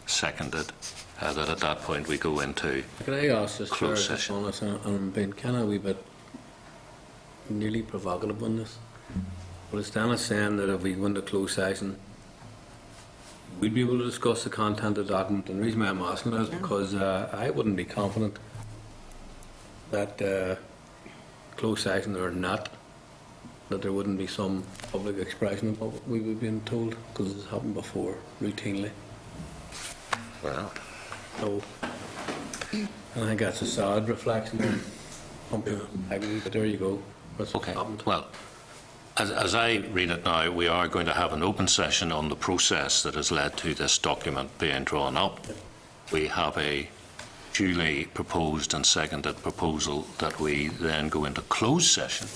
S4: seconded, that at that point we go into
S11: Can I ask this,
S4: closed
S11: Chair,
S4: session.
S11: on this, and I'm being kind of a wee bit nearly provocative on this. But it's Dana saying that if we go into closed session, we'd be able to discuss the content of the document. And the reason why I'm asking that is because I wouldn't be confident that closed session or not, that there wouldn't be some public expression of what we were being told, because it's happened before, routinely.
S4: Well,
S11: So, I think that's a sad reflection on people. But there you go. That's
S4: okay.
S11: happened.
S4: Well, as I read it now, we are going to have an open session on the process that has led to this document being drawn up. We have a duly proposed and seconded proposal that we then go into closed session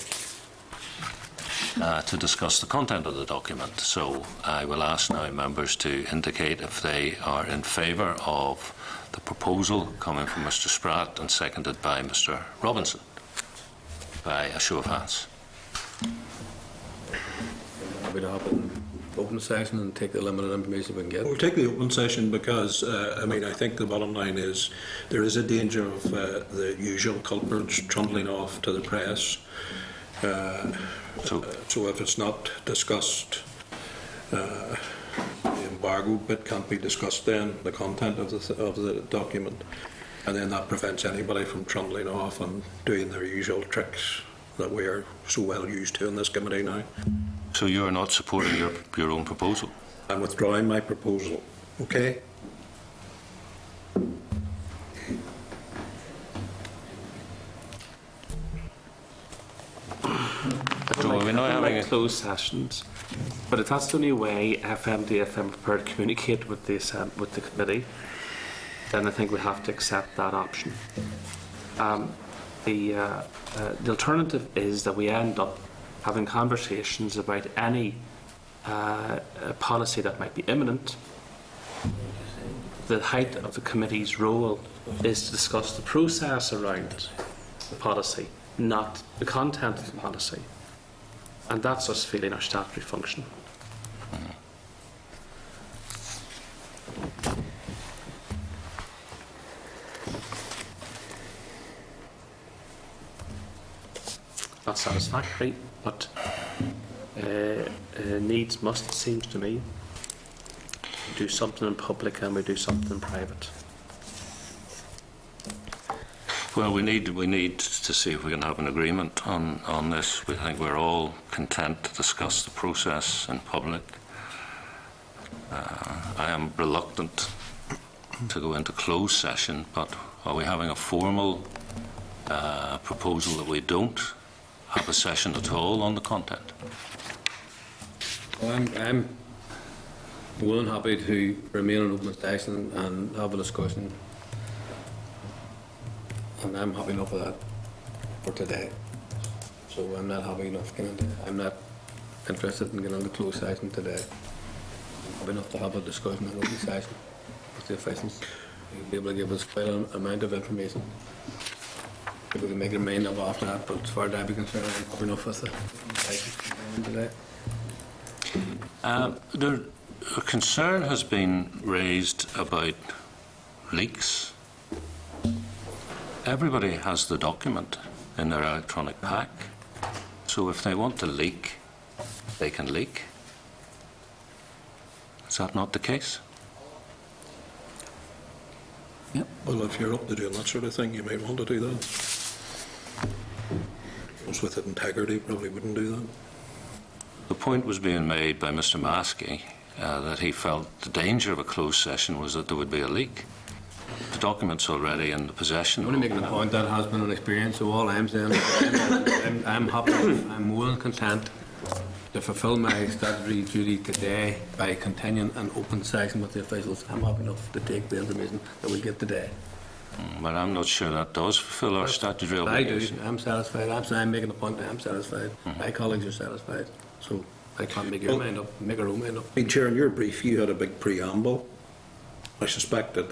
S4: to discuss the content of the document. So I will ask now members to indicate if they are in favour of the proposal coming from Mr Spratt and seconded by Mr Robinson, by a show of hands.
S11: We'd have an open session and take the limited information we can get.
S12: We'll take the open session because, I mean, I think the bottom line is there is a danger of the usual culprits trundling off to the press. So if it's not discussed, the embargo bit can't be discussed then, the content of the document, and then that prevents anybody from trundling off and doing their usual tricks that we are so well used to in this committee now.
S4: So you are not supporting your own proposal?
S12: I'm withdrawing my proposal. Okay?
S5: So are we now having closed sessions? But if that's the only way OFMDFM prepared to communicate with the committee, then I think we have to accept that option. The alternative is that we end up having conversations about any policy that might be imminent. The height of the committee's role is to discuss the process around the policy, not the content of the policy. And that's us feeling our statutory function. Not satisfactory, but needs must, it seems to me. We do something in public and we do something in private.
S4: Well, we need to see if we can have an agreement on this. We think we're all content to discuss the process in public. I am reluctant to go into closed session, but are we having a formal proposal that we don't have a session at all on the content?
S11: Well, I'm more than happy to remain in open session and have a discussion. And I'm happy enough with that for today. So I'm not happy enough. I'm not interested in getting into closed session today. I'm happy enough to have a discussion in open session with the officials. They'll be able to give us quite an amount of information. People can make their mind up after that, but as far as I'm concerned, I'm happy enough with it today.
S4: A concern has been raised about leaks. Everybody has the document in their electronic pack, so if they want to leak they can leak. Is that not the case?
S2: Yep.
S12: Well, if you're up to doing that sort of thing, you might want to do that. Those with integrity probably wouldn't do that.
S4: The point was being made by Mr. Maskey that he felt the danger of a closed session was that there would be a leak. The document's already in the possession.
S11: I'm only making a point that has been an experience, so all I'm saying is I'm happy, I'm more than content to fulfil my statutory duty today by continuing an open session with the officials. I'm happy enough to take the information that we get today.
S4: But I'm not sure that does fulfil our statutory obligation.
S11: I do. I'm satisfied. I'm making a point that I'm satisfied. My colleagues are satisfied. So I can't make your mind up, make our own mind up.
S12: I mean, Chair, in your brief, you had a big preamble. I suspect that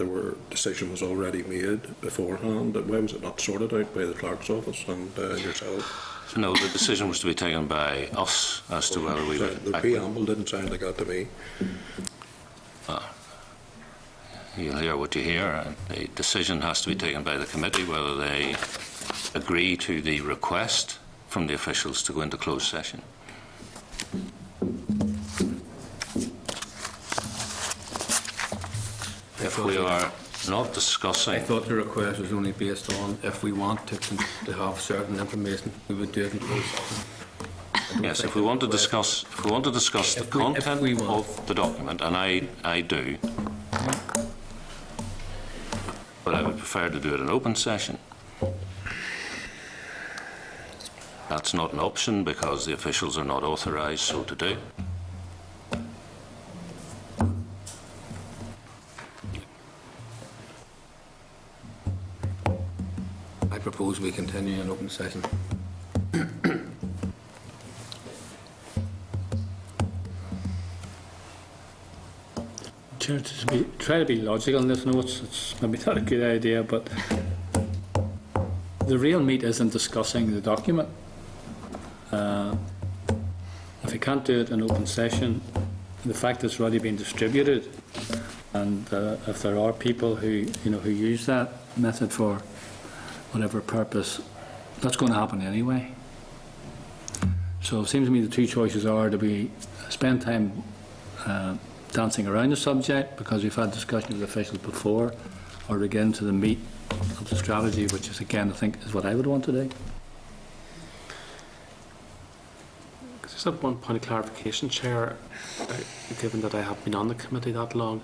S12: decision was already made beforehand. Why was it not sorted out by the clerk's office and yourself?
S4: No, the decision was to be taken by us as to whether we would.
S12: The preamble didn't sound like that to me.
S4: You'll hear what you hear. And the decision has to be taken by the committee whether they agree to the request from the officials to go into closed session. If we are not discussing...
S11: I thought the request was only based on if we want to have certain information, we would do it in closed session.
S4: Yes, if we want to discuss, the content of the document, and I do, but I would prefer to do it in open session. That's not an option because the officials are not authorised so to do.
S11: I propose we continue in open session.
S2: Chair, try to be logical in this. No, it's maybe not a good idea, but the real meat isn't discussing the document. If you can't do it in open session, the fact it's already been distributed, and if there are people who use that method for whatever purpose, that's going to happen anyway. So it seems to me the two choices are to spend time dancing around the subject because we've had discussions with officials before, or to get into the meat of the strategy, which is, again, I think is what I would want to do.
S5: Just have one point of clarification, Chair. Given that I have been on the committee that long,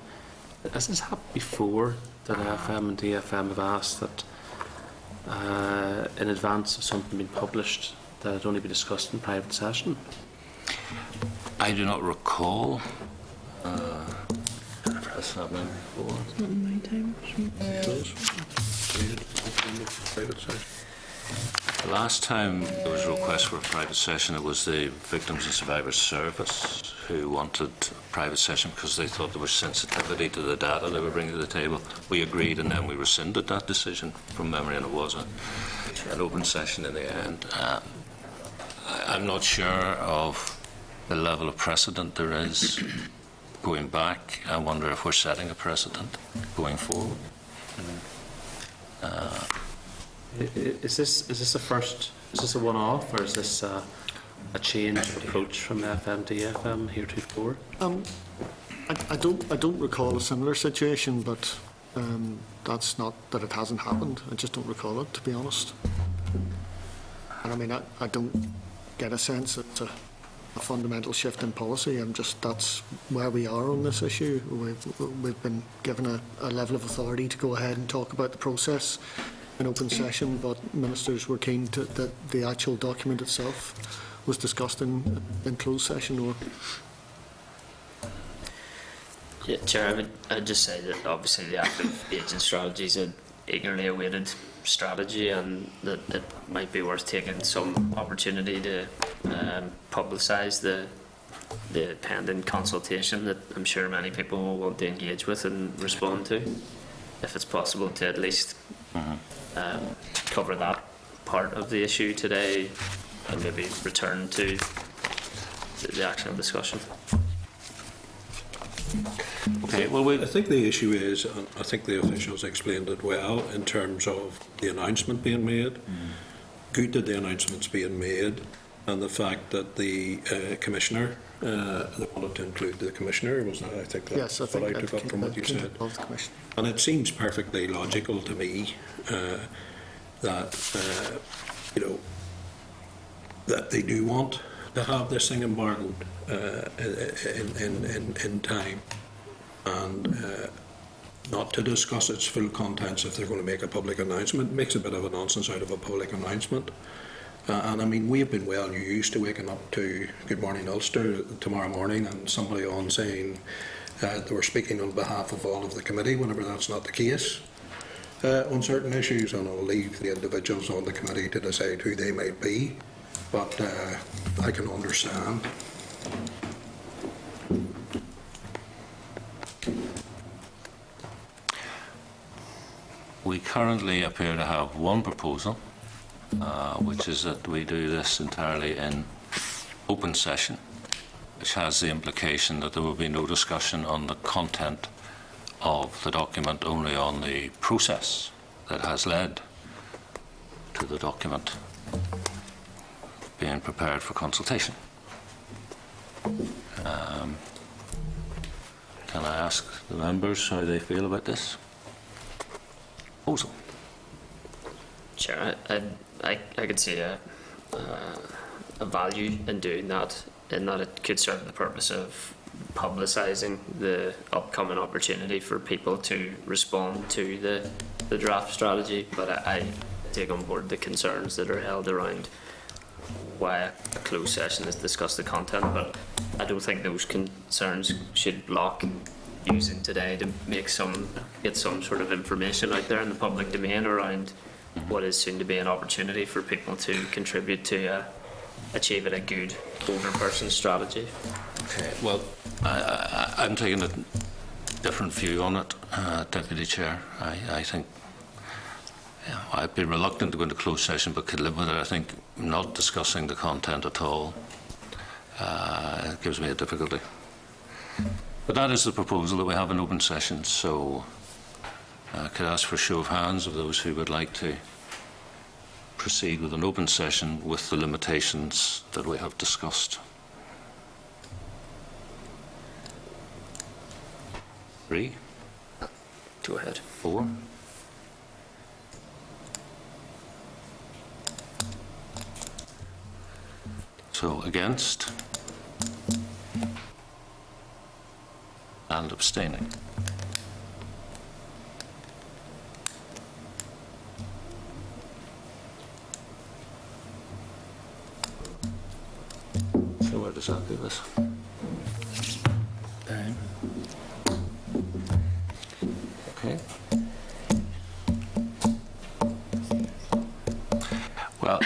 S5: has this happened before that FM and DFM have asked that in advance of something being published that it only be discussed in private session?
S4: I do not recall. That's happening before.
S9: Not in my time.
S4: The last time there was a request for a private session, it was the Victims and Survivors Service who wanted a private session because they thought there was sensitivity to the data they were bringing to the table. We agreed and then we rescinded that decision from memory, and it was an open session in the end. I'm not sure of the level of precedent there is going back. I wonder if we're setting a precedent going forward.
S5: Is this a first? Is this a one-off, or is this a change of approach from OFMDFM heretofore?
S14: I don't recall a similar situation, but that's not that it hasn't happened. I just don't recall it, to be honest. And I mean, I don't get a sense that it's a fundamental shift in policy. That's where we are on this issue. We've been given a level of authority to go ahead and talk about the process in open session, but ministers were keen that the actual document itself was discussed in closed session. Or
S6: yeah, Chair, I'd just say that obviously the active aging strategy is an eagerly awaited strategy, and that it might be worth taking some opportunity to publicise the pending consultation that I'm sure many people will want to engage with and respond to, if it's possible to at least cover that part of the issue today and maybe return to the actual discussion.
S4: Okay, well,
S12: I think the issue is, and I think the officials explained it well, in terms of the announcement being made. Good that the announcement's being made. and the fact that the Commissioner, they wanted to include the Commissioner, was that, I think that's what I took up from what you said. And it seems perfectly logical to me that, you know, that they do want to have this thing embargoed in time, and not to discuss its full contents if they're going to make a public announcement. It makes a bit of a nonsense out of a public announcement. And I mean, we've been well used to waking up to Good Morning Ulster tomorrow morning and somebody on saying they were speaking on behalf of all of the committee, whenever that's not the case on certain issues, and I'll leave the individuals on the committee to decide who they might be, but I can understand.
S4: We currently appear to have one proposal, which is that we do this entirely in open session, which has the implication that there will be no discussion on the content of the document, only on the process that has led to the document being prepared for consultation. Can I ask the members how they feel about this proposal?
S6: Chair, I could see a value in doing that, in that it could serve the purpose of publicising the upcoming opportunity for people to respond to the draft strategy. But I take on board the concerns that are held around why a closed session is discuss the content, but I don't think those concerns should block using today to make get some sort of information out there in the public domain around what is soon to be an opportunity for people to contribute to achieving a good older person strategy.
S4: Okay, well, I'm taking a different view on it, Deputy Chair. I think I'd be reluctant to go into closed session, but could live with it. I think not discussing the content at all gives me a difficulty. But that is the proposal, that we have an open session, so I could ask for a show of hands of those who would like to proceed with an open session with the limitations that we have discussed. 3.
S6: Go ahead.
S4: 4. So against and abstaining. So where does that leave us? Down. Okay. Well,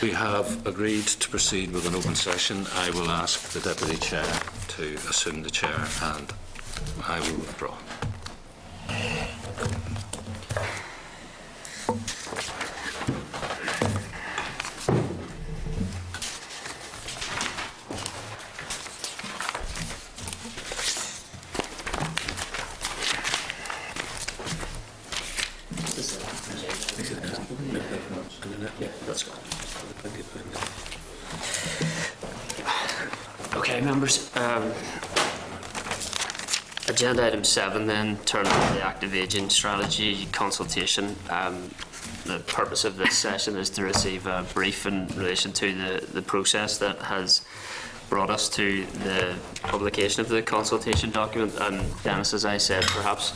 S4: we have agreed to proceed with an open session. I will ask the Deputy Chair to assume the chair, and I will withdraw.
S6: Okay, members. Agenda item 7 then, turn to the active ageing strategy consultation. The purpose of this session is to receive a brief in relation to the process that has brought us to the publication of the consultation document. And Dennis, as I said, perhaps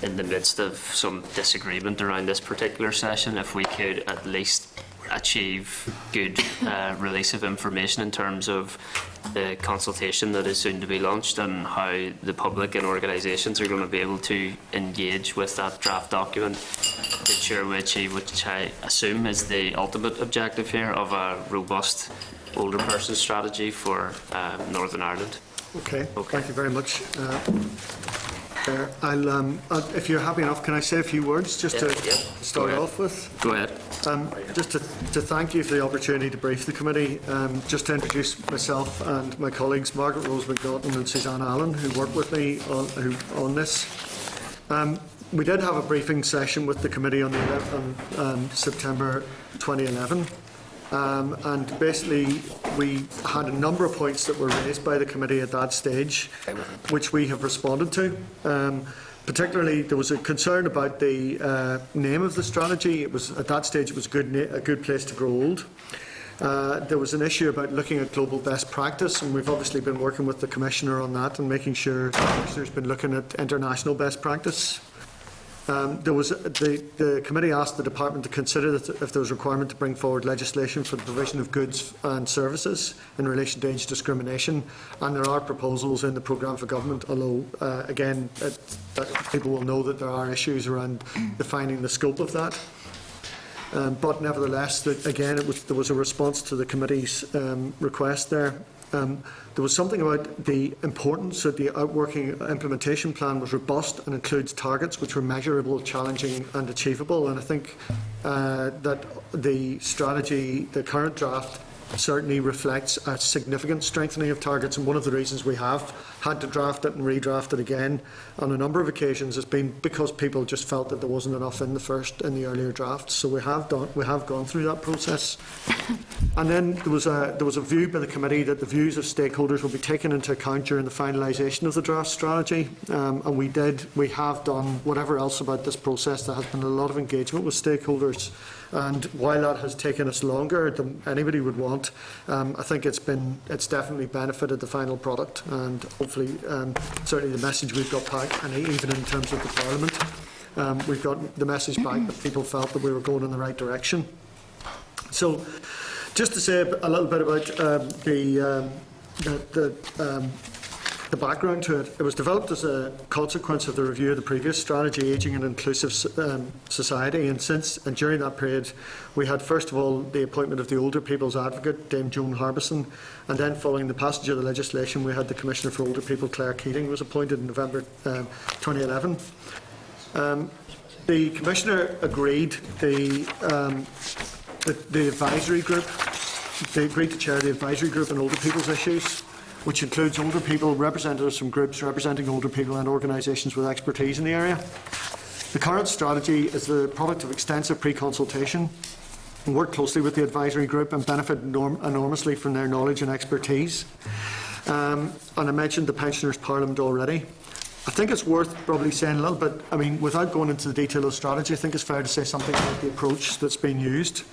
S6: in the midst of some disagreement around this particular session, if we could at least achieve good release of information in terms of the consultation that is soon to be launched and how the public and organisations are going to be able to engage with that draft document to ensure we achieve, which I assume is the ultimate objective here, of a robust older person strategy for Northern Ireland.
S14: Okay, thank you very much. If you're happy enough, can I say a few words just to start off with?
S6: Go ahead.
S14: Just to thank you for the opportunity to brief the committee. Just to introduce myself and my colleagues, Margaret Rose McNaughton and Suzanne Allen, who work with me on this. We did have a briefing session with the committee on September 2011. And basically we had a number of points that were raised by the committee at that stage, which we have responded to. Particularly, there was a concern about the name of the strategy. It was at that stage it was a good place to grow old. There was an issue about looking at global best practice, and we've obviously been working with the Commissioner on that and making sure the Commissioner's been looking at international best practice. The committee asked the Department to consider if there was a requirement to bring forward legislation for the provision of goods and services in relation to age discrimination, and there are proposals in the programme for government, although again people will know that there are issues around defining the scope of that. But nevertheless, there was a response to the committee's request there. There was something about the importance that the outworking implementation plan was robust and includes targets which were measurable, challenging and achievable. And I think that the strategy, the current draft, certainly reflects a significant strengthening of targets, and one of the reasons we have had to draft it and redraft it again on a number of occasions has been because people just felt that there wasn't enough in the earlier drafts. So we have gone through that process. And then there was a view by the committee that the views of stakeholders will be taken into account during the finalisation of the draft strategy, and we have done whatever else about this process. There has been a lot of engagement with stakeholders. And while that has taken us longer than anybody would want, I think it's definitely benefited the final product, and hopefully certainly the message we've got back, and even in terms of the Parliament, we've got the message back that people felt that we were going in the right direction. So just to say a little bit about the background to it. It was developed as a consequence of the review of the previous strategy, Ageing and Inclusive Society, and during that period we had first of all the appointment of the Older People's Advocate, Dame Joan Harbison, and then following the passage of the legislation we had the Commissioner for Older People, Claire Keating, was appointed in November 2011. The Commissioner agreed the advisory group, they agreed to chair the advisory group on older people's issues, which includes older people, representatives from groups representing older people and organisations with expertise in the area. The current strategy is the product of extensive pre-consultation and worked closely with the advisory group and benefited enormously from their knowledge and expertise. And I mentioned the Pensioners' Parliament already. I think it's worth probably saying a little bit, I mean, without going into the detail of the strategy, I think it's fair to say something about the approach that's been used.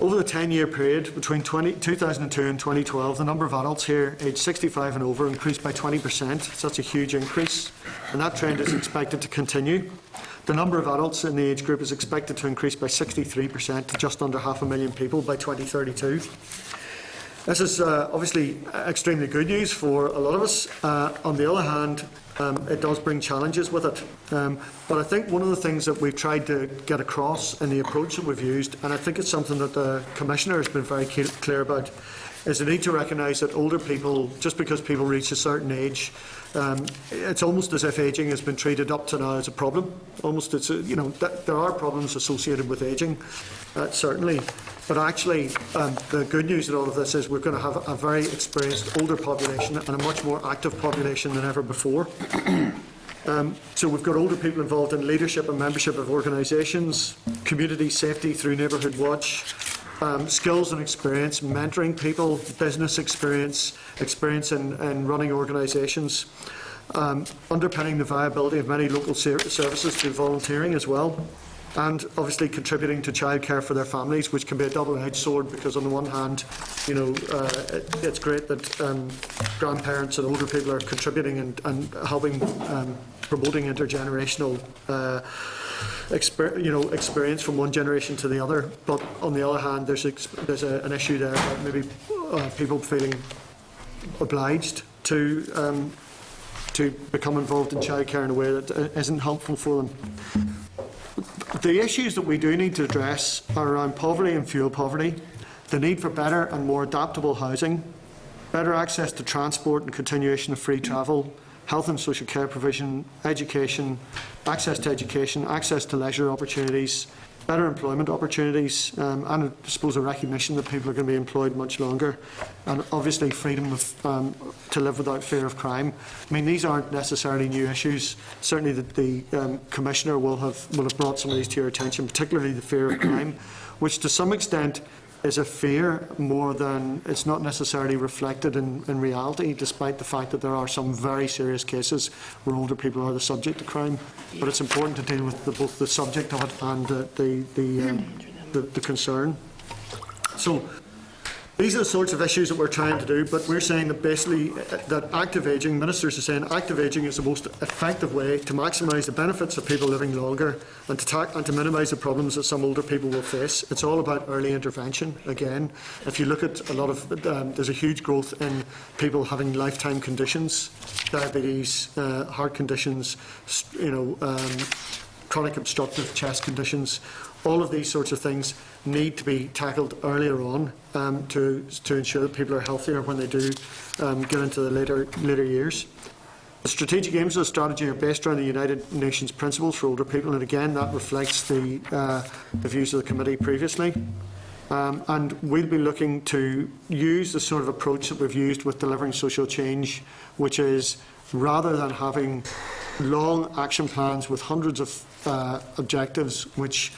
S14: Over the 10-year period between 2002 and 2012, the number of adults here aged 65 and over increased by 20%. So that's a huge increase, and that trend is expected to continue. The number of adults in the age group is expected to increase by 63% to just under 500,000 people by 2032. This is obviously extremely good news for a lot of us. On the other hand, it does bring challenges with it. But I think one of the things that we've tried to get across in the approach that we've used, and I think it's something that the Commissioner has been very clear about, is the need to recognise that older people, just because people reach a certain age, it's almost as if ageing has been treated up to now as a problem. Almost, there are problems associated with ageing, certainly. But actually, the good news in all of this is we're going to have a very experienced older population and a much more active population than ever before. So we've got older people involved in leadership and membership of organisations, community safety through Neighbourhood Watch, skills and experience, mentoring people, business experience in running organisations, underpinning the viability of many local services through volunteering as well. And obviously contributing to childcare for their families, which can be a double-edged sword, because on the one hand, it's great that grandparents and older people are contributing and helping promoting intergenerational experience from one generation to the other. But on the other hand, there's an issue there about maybe people feeling obliged to become involved in childcare in a way that isn't helpful for them. The issues that we do need to address are around poverty and fuel poverty, the need for better and more adaptable housing, better access to transport and continuation of free travel, health and social care provision, education, access to leisure opportunities, better employment opportunities, and I suppose a recognition that people are going to be employed much longer, and obviously freedom to live without fear of crime. I mean, these aren't necessarily new issues. Certainly the Commissioner will have brought some of these to your attention, particularly the fear of crime, which to some extent is a fear more than it's not necessarily reflected in reality, despite the fact that there are some very serious cases where older people are the subject of crime. But it's important to deal with both the subject of it and the concern. So these are the sorts of issues that we're trying to do, but we're saying that basically that active ageing, ministers are saying active ageing is the most effective way to maximise the benefits of people living longer and to minimise the problems that some older people will face. It's all about early intervention. Again, if you look at a lot of, there's a huge growth in people having lifetime conditions, diabetes, heart conditions, chronic obstructive chest conditions. All of these sorts of things need to be tackled earlier on to ensure that people are healthier when they do get into the later years. The strategic aims of the strategy are based around the United Nations principles for older people, and again that reflects the views of the committee previously. And we'll be looking to use the sort of approach that we've used with delivering social change, which is rather than having long action plans with hundreds of objectives which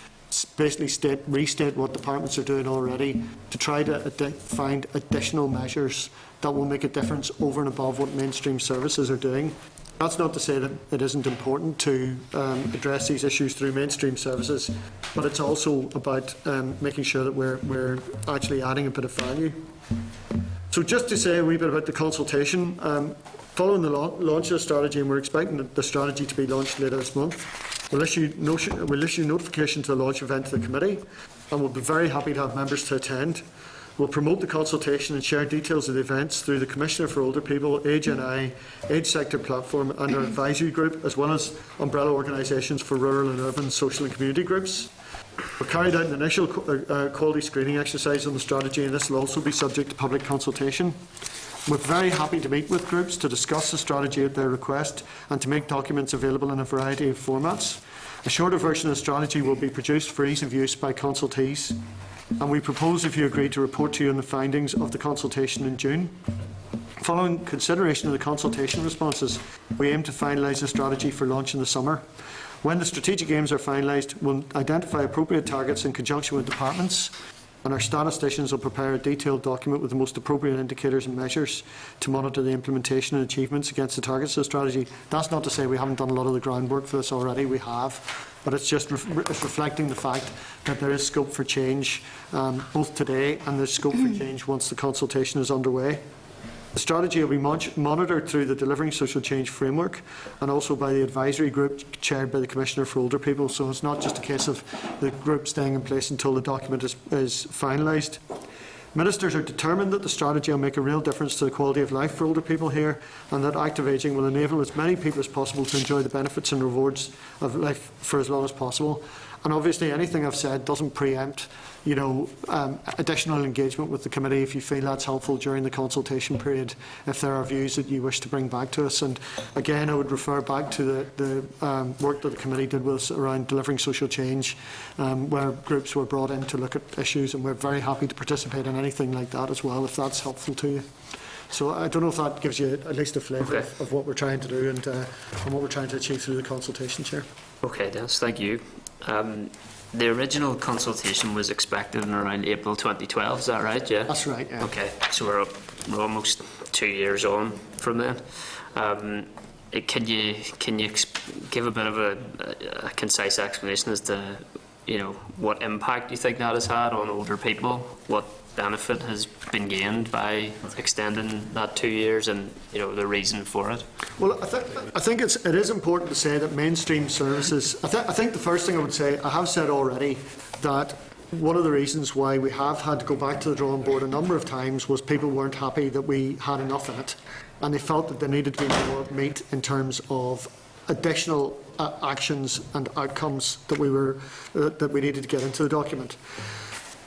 S14: basically restate what departments are doing already, to try to find additional measures that will make a difference over and above what mainstream services are doing. That's not to say that it isn't important to address these issues through mainstream services, but it's also about making sure that we're actually adding a bit of value. So just to say a wee bit about the consultation, following the launch of the strategy, and we're expecting the strategy to be launched later this month, we'll issue notification to the launch event to the committee, and we'll be very happy to have members to attend. We'll promote the consultation and share details of the events through the Commissioner for Older People, Age NI, Age Sector Platform and our advisory group, as well as umbrella organisations for rural and urban social and community groups. We've carried out an initial quality screening exercise on the strategy, and this will also be subject to public consultation. We're very happy to meet with groups to discuss the strategy at their request and to make documents available in a variety of formats. A shorter version of the strategy will be produced for ease of use by consultees, and we propose, if you agree, to report to you on the findings of the consultation in June. Following consideration of the consultation responses, we aim to finalise the strategy for launch in the summer. When the strategic aims are finalised, we'll identify appropriate targets in conjunction with departments, and our statisticians will prepare a detailed document with the most appropriate indicators and measures to monitor the implementation and achievements against the targets of the strategy. That's not to say we haven't done a lot of the groundwork for this already, we have, but it's just it's reflecting the fact that there is scope for change both today, and there's scope for change once the consultation is underway. The strategy will be monitored through the Delivering Social Change framework and also by the advisory group chaired by the Commissioner for Older People, so it's not just a case of the group staying in place until the document is finalised. Ministers are determined that the strategy will make a real difference to the quality of life for older people here, and that active ageing will enable as many people as possible to enjoy the benefits and rewards of life for as long as possible. And obviously anything I've said doesn't preempt additional engagement with the committee if you feel that's helpful during the consultation period, if there are views that you wish to bring back to us. And again, I would refer back to the work that the committee did with us around delivering social change, where groups were brought in to look at issues, and we're very happy to participate in anything like that as well, if that's helpful to you. So I don't know if that gives you at least a flavour of what we're trying to do and what we're trying to achieve through the consultation, Chair.
S6: Okay, Dennis, thank you. The original consultation was expected in around April 2012, is that right? Yeah.
S14: That's right. Yeah.
S6: Okay, so we're almost 2 years on from then. Can you give a bit of a concise explanation as to what impact you think that has had on older people? What benefit has been gained by extending that 2 years, and the reason for it?
S14: Well, I think it is important to say that mainstream services. I think the first thing I would say, I have said already, that one of the reasons why we have had to go back to the drawing board a number of times was people weren't happy that we had enough in it, and they felt that there needed to be more meat in terms of additional actions and outcomes that we needed to get into the document.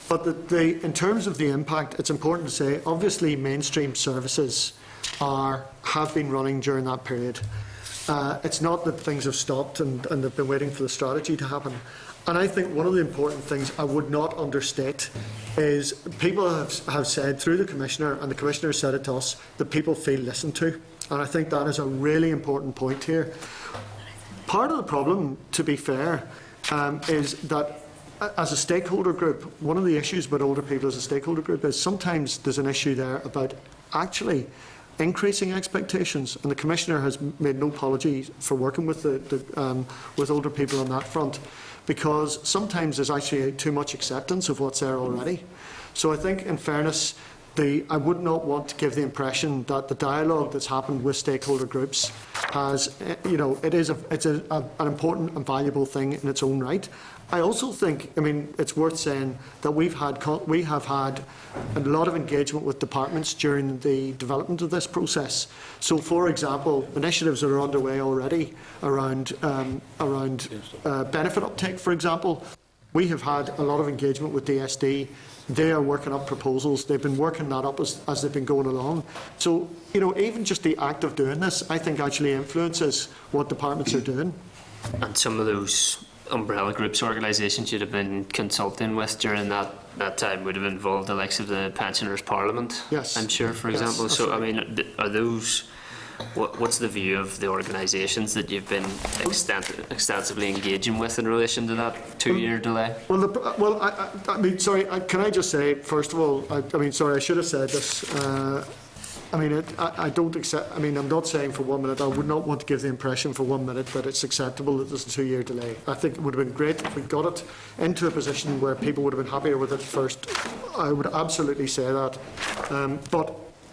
S14: But in terms of the impact, it's important to say, obviously mainstream services have been running during that period. It's not that things have stopped and they've been waiting for the strategy to happen. And I think one of the important things I would not understate is people have said through the Commissioner, and the Commissioner said it to us, that people feel listened to. And I think that is a really important point here. Part of the problem, to be fair, is that as a stakeholder group, one of the issues with older people as a stakeholder group is sometimes there's an issue there about actually increasing expectations, and the Commissioner has made no apology for working with with older people on that front, because sometimes there's actually too much acceptance of what's there already. So I think, in fairness, I would not want to give the impression that the dialogue that's happened with stakeholder groups has, it's an important and valuable thing in its own right. I also think, it's worth saying that we have had a lot of engagement with departments during the development of this process. So, for example, initiatives that are underway already around benefit uptake, for example. We have had a lot of engagement with DSD. They are working up proposals. They've been working that up as they've been going along. So, even just the act of doing this, I think, actually influences what departments are doing.
S6: And some of those umbrella groups, organisations you'd have been consulting with during that time would have involved the likes of the Pensioners Parliament,
S14: yes,
S6: I'm sure, for example. So, right. Are those... What's the view of the organisations that you've been extensively engaging with in relation to that 2-year delay?
S14: Sorry, can I just say, first of all, sorry, I should have said this. I don't accept. I'm not saying for 1 minute. I would not want to give the impression for 1 minute that it's acceptable that there's a 2-year delay. I think it would have been great if we got it into a position where people would have been happier with it first. I would absolutely say that.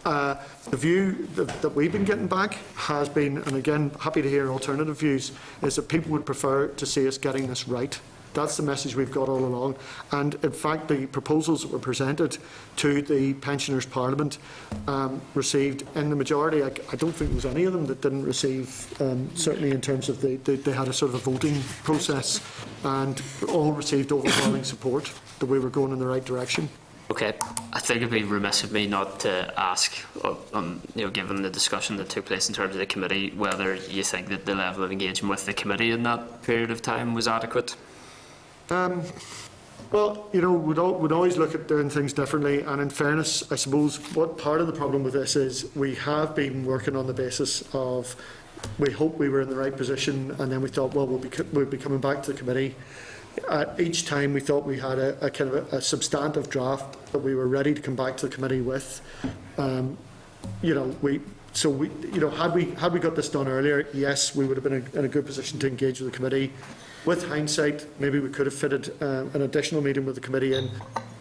S14: The view that we've been getting back has been, and again, happy to hear alternative views, is that people would prefer to see us getting this right. That's the message we've got all along. And in fact, the proposals that were presented to the Pensioners Parliament received, in the majority, I don't think there was any of them that didn't receive, certainly in terms of they had a sort of a voting process, and all received overwhelming support that we were going in the right direction.
S6: Okay, I think it'd be remiss of me not to ask, given the discussion that took place in terms of the committee, whether you think that the level of engagement with the committee in that period of time was adequate.
S14: Well, we'd always look at doing things differently, and in fairness, I suppose what part of the problem with this is we have been working on the basis of we hope we were in the right position, and then we thought, well, we'll be coming back to the committee. Each time we thought we had a kind of a substantive draft that we were ready to come back to the committee with. Had we got this done earlier, yes, we would have been in a good position to engage with the committee. With hindsight, maybe we could have fitted an additional meeting with the committee in.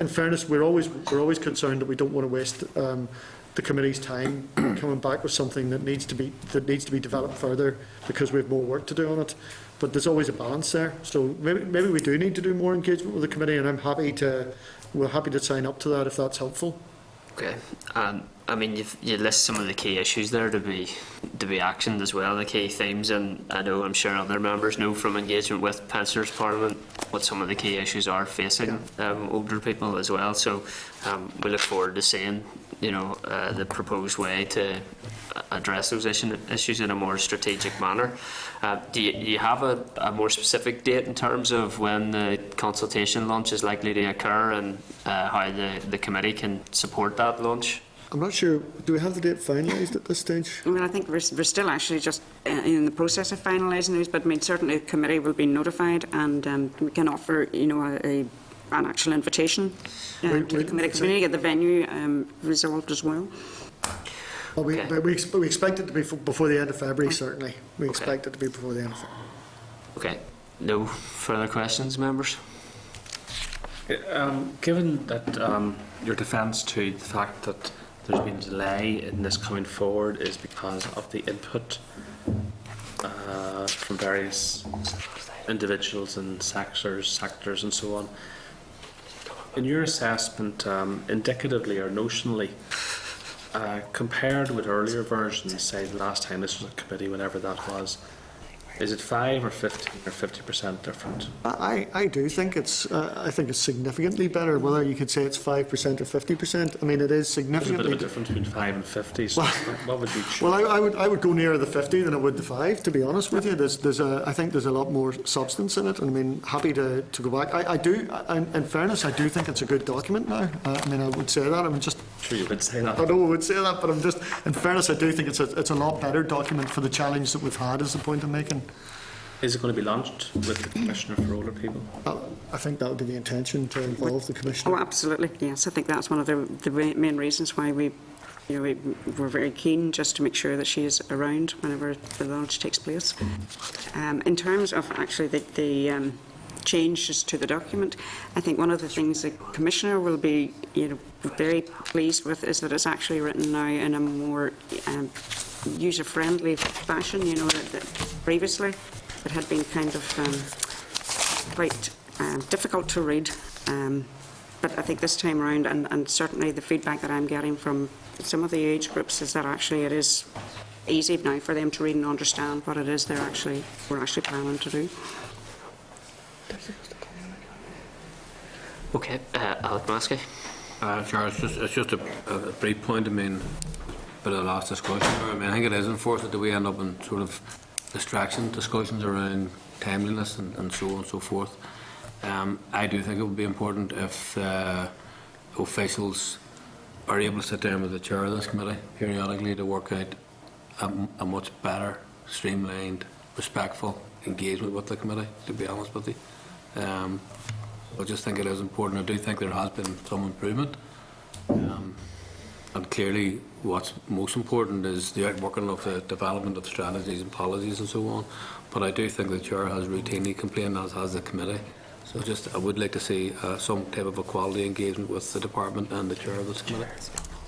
S14: In fairness, we're always concerned that we don't want to waste the committee's time coming back with something that needs to be developed further because we have more work to do on it. But there's always a balance there. So maybe we do need to do more engagement with the committee, and we're happy to sign up to that if that's helpful.
S6: Okay. You list some of the key issues there to be actioned as well, the key themes, and I'm sure other members know from engagement with Pensioners Parliament what some of the key issues are facing older people as well. So we look forward to seeing the proposed way to address those issues in a more strategic manner. Do you have a more specific date in terms of when the consultation launch is likely to occur, and how the committee can support that launch?
S14: I'm not sure. Do we have the date finalised at this stage?
S15: I think we're still actually just in the process of finalising those, but certainly the committee will be notified, and we can offer an actual invitation to the committee. We need to get the venue resolved as well.
S14: Well, we expect it to be before the end of February, certainly. We expect it to be before the end of February.
S6: Okay. No further questions, members?
S5: Given that your defence to the fact that there's been a delay in this coming forward is because of the input from various individuals and sectors and so on, in your assessment, indicatively or notionally, compared with earlier versions, say the last time this was a committee, whenever that was, is it 5 or 15 or 50% different?
S14: I do think it's significantly better. Whether you could say it's 5% or 50%, it is significantly.
S5: There's a bit of a difference between 5 and 50. So what would you choose?
S14: Well, I would go nearer the 50 than I would the 5. To be honest with you, I think there's a lot more substance in it. And happy to go back. I do. In fairness, I do think it's a good document now. I would say that.
S5: Sure, you would say that.
S14: I know I would say that, but in fairness, I do think it's a lot better document for the challenge that we've had. Is the point I'm making.
S5: Is it going to be launched with the Commissioner for Older People?
S14: I think that would be the intention, to involve the Commissioner.
S15: Oh, absolutely, yes. I think that's one of the main reasons why we're very keen just to make sure that she is around whenever the launch takes place. In terms of actually the changes to the document, I think one of the things the Commissioner will be very pleased with is that it's actually written now in a more user-friendly fashion. That previously it had been kind of quite difficult to read, but I think this time around, and certainly the feedback that I'm getting from some of the age groups, is that actually it is easy now for them to read and understand what it is we're actually planning to do.
S6: Okay, Alec Maskey.
S11: Charles, it's just a brief point. I mean, but a last discussion. I think it is unfortunate that we end up in sort of distraction discussions around timeliness and so on and so forth. I do think it would be important if officials are able to sit down with the chair of this committee periodically to work out a much better, streamlined, respectful engagement with the committee, to be honest with you. I just think it is important. I do think there has been some improvement. And clearly what's most important is the outworking of the development of strategies and policies and so on. But I do think the chair has routinely complained, as has the committee. So I would like to see some type of a quality engagement with the department and the chair of this committee.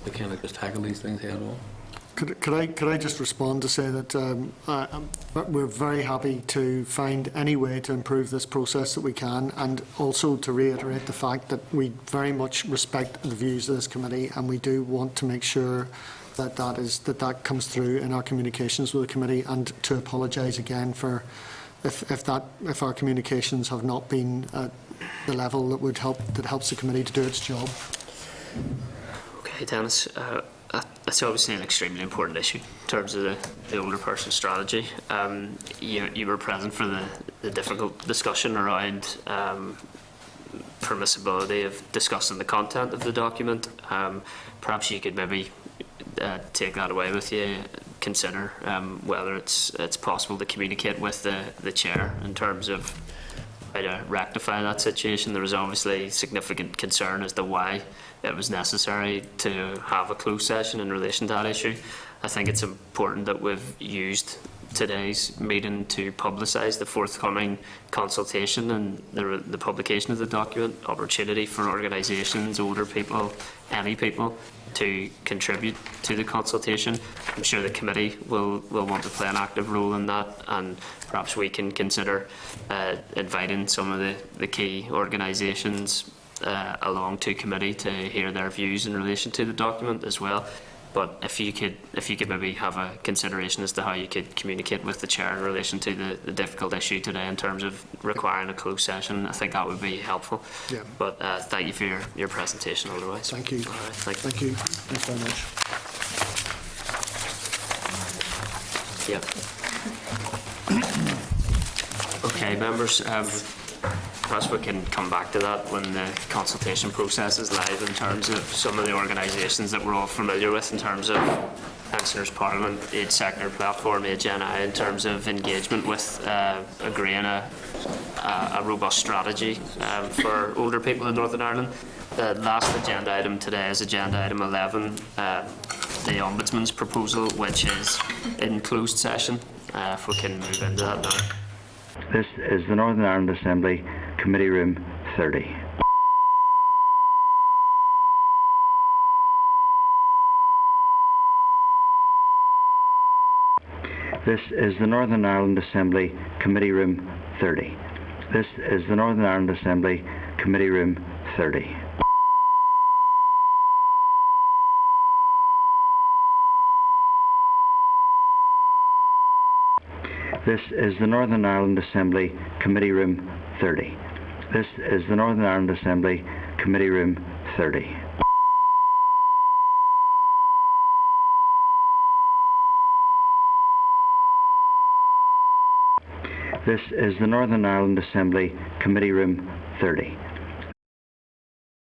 S11: We can't just tackle these things head on.
S14: Could I just respond to say that we're very happy to find any way to improve this process that we can, and also to reiterate the fact that we very much respect the views of this committee, and we do want to make sure that that comes through in our communications with the committee, and to apologise again for if our communications have not been at the level that helps the committee to do its job.
S6: Okay, Dennis. It's obviously an extremely important issue in terms of the older person strategy. You were present for the difficult discussion around permissibility of discussing the content of the document. Perhaps you could maybe take that away with you, consider whether it's possible to communicate with the chair in terms of how to rectify that situation. There was obviously significant concern as to why it was necessary to have a closed session in relation to that issue. I think it's important that we've used today's meeting to publicise the forthcoming consultation and the publication of the document, opportunity for organisations, older people, any people to contribute to the consultation. I'm sure the committee will want to play an active role in that, and perhaps we can consider inviting some of the key organisations along to committee to hear their views in relation to the document as well. But if you could maybe have a consideration as to how you could communicate with the chair in relation to the difficult issue today in terms of requiring a closed session, I think that would be helpful. Yeah. But thank you for your presentation otherwise.
S14: Thank you.
S6: All right,
S14: thank you. Thanks very much.
S6: Yeah. Okay, members. Perhaps we can come back to that when the consultation process is live, in terms of some of the organisations that we're all familiar with, in terms of Pensioners Parliament, Age Sector Platform, Age NI, in terms of engagement with agreeing a robust strategy for older people in Northern Ireland. The last agenda item today is agenda item 11, the Ombudsman's proposal, which is in closed session. If we can move into that now.
S1: This is the Northern Ireland Assembly, Committee Room 30. This is the Northern Ireland Assembly, Committee Room 30. This is the Northern Ireland Assembly, Committee Room 30. This is the Northern Ireland Assembly, Committee Room 30. This is the Northern Ireland Assembly, Committee Room 30. This is the Northern Ireland Assembly, Committee Room 30.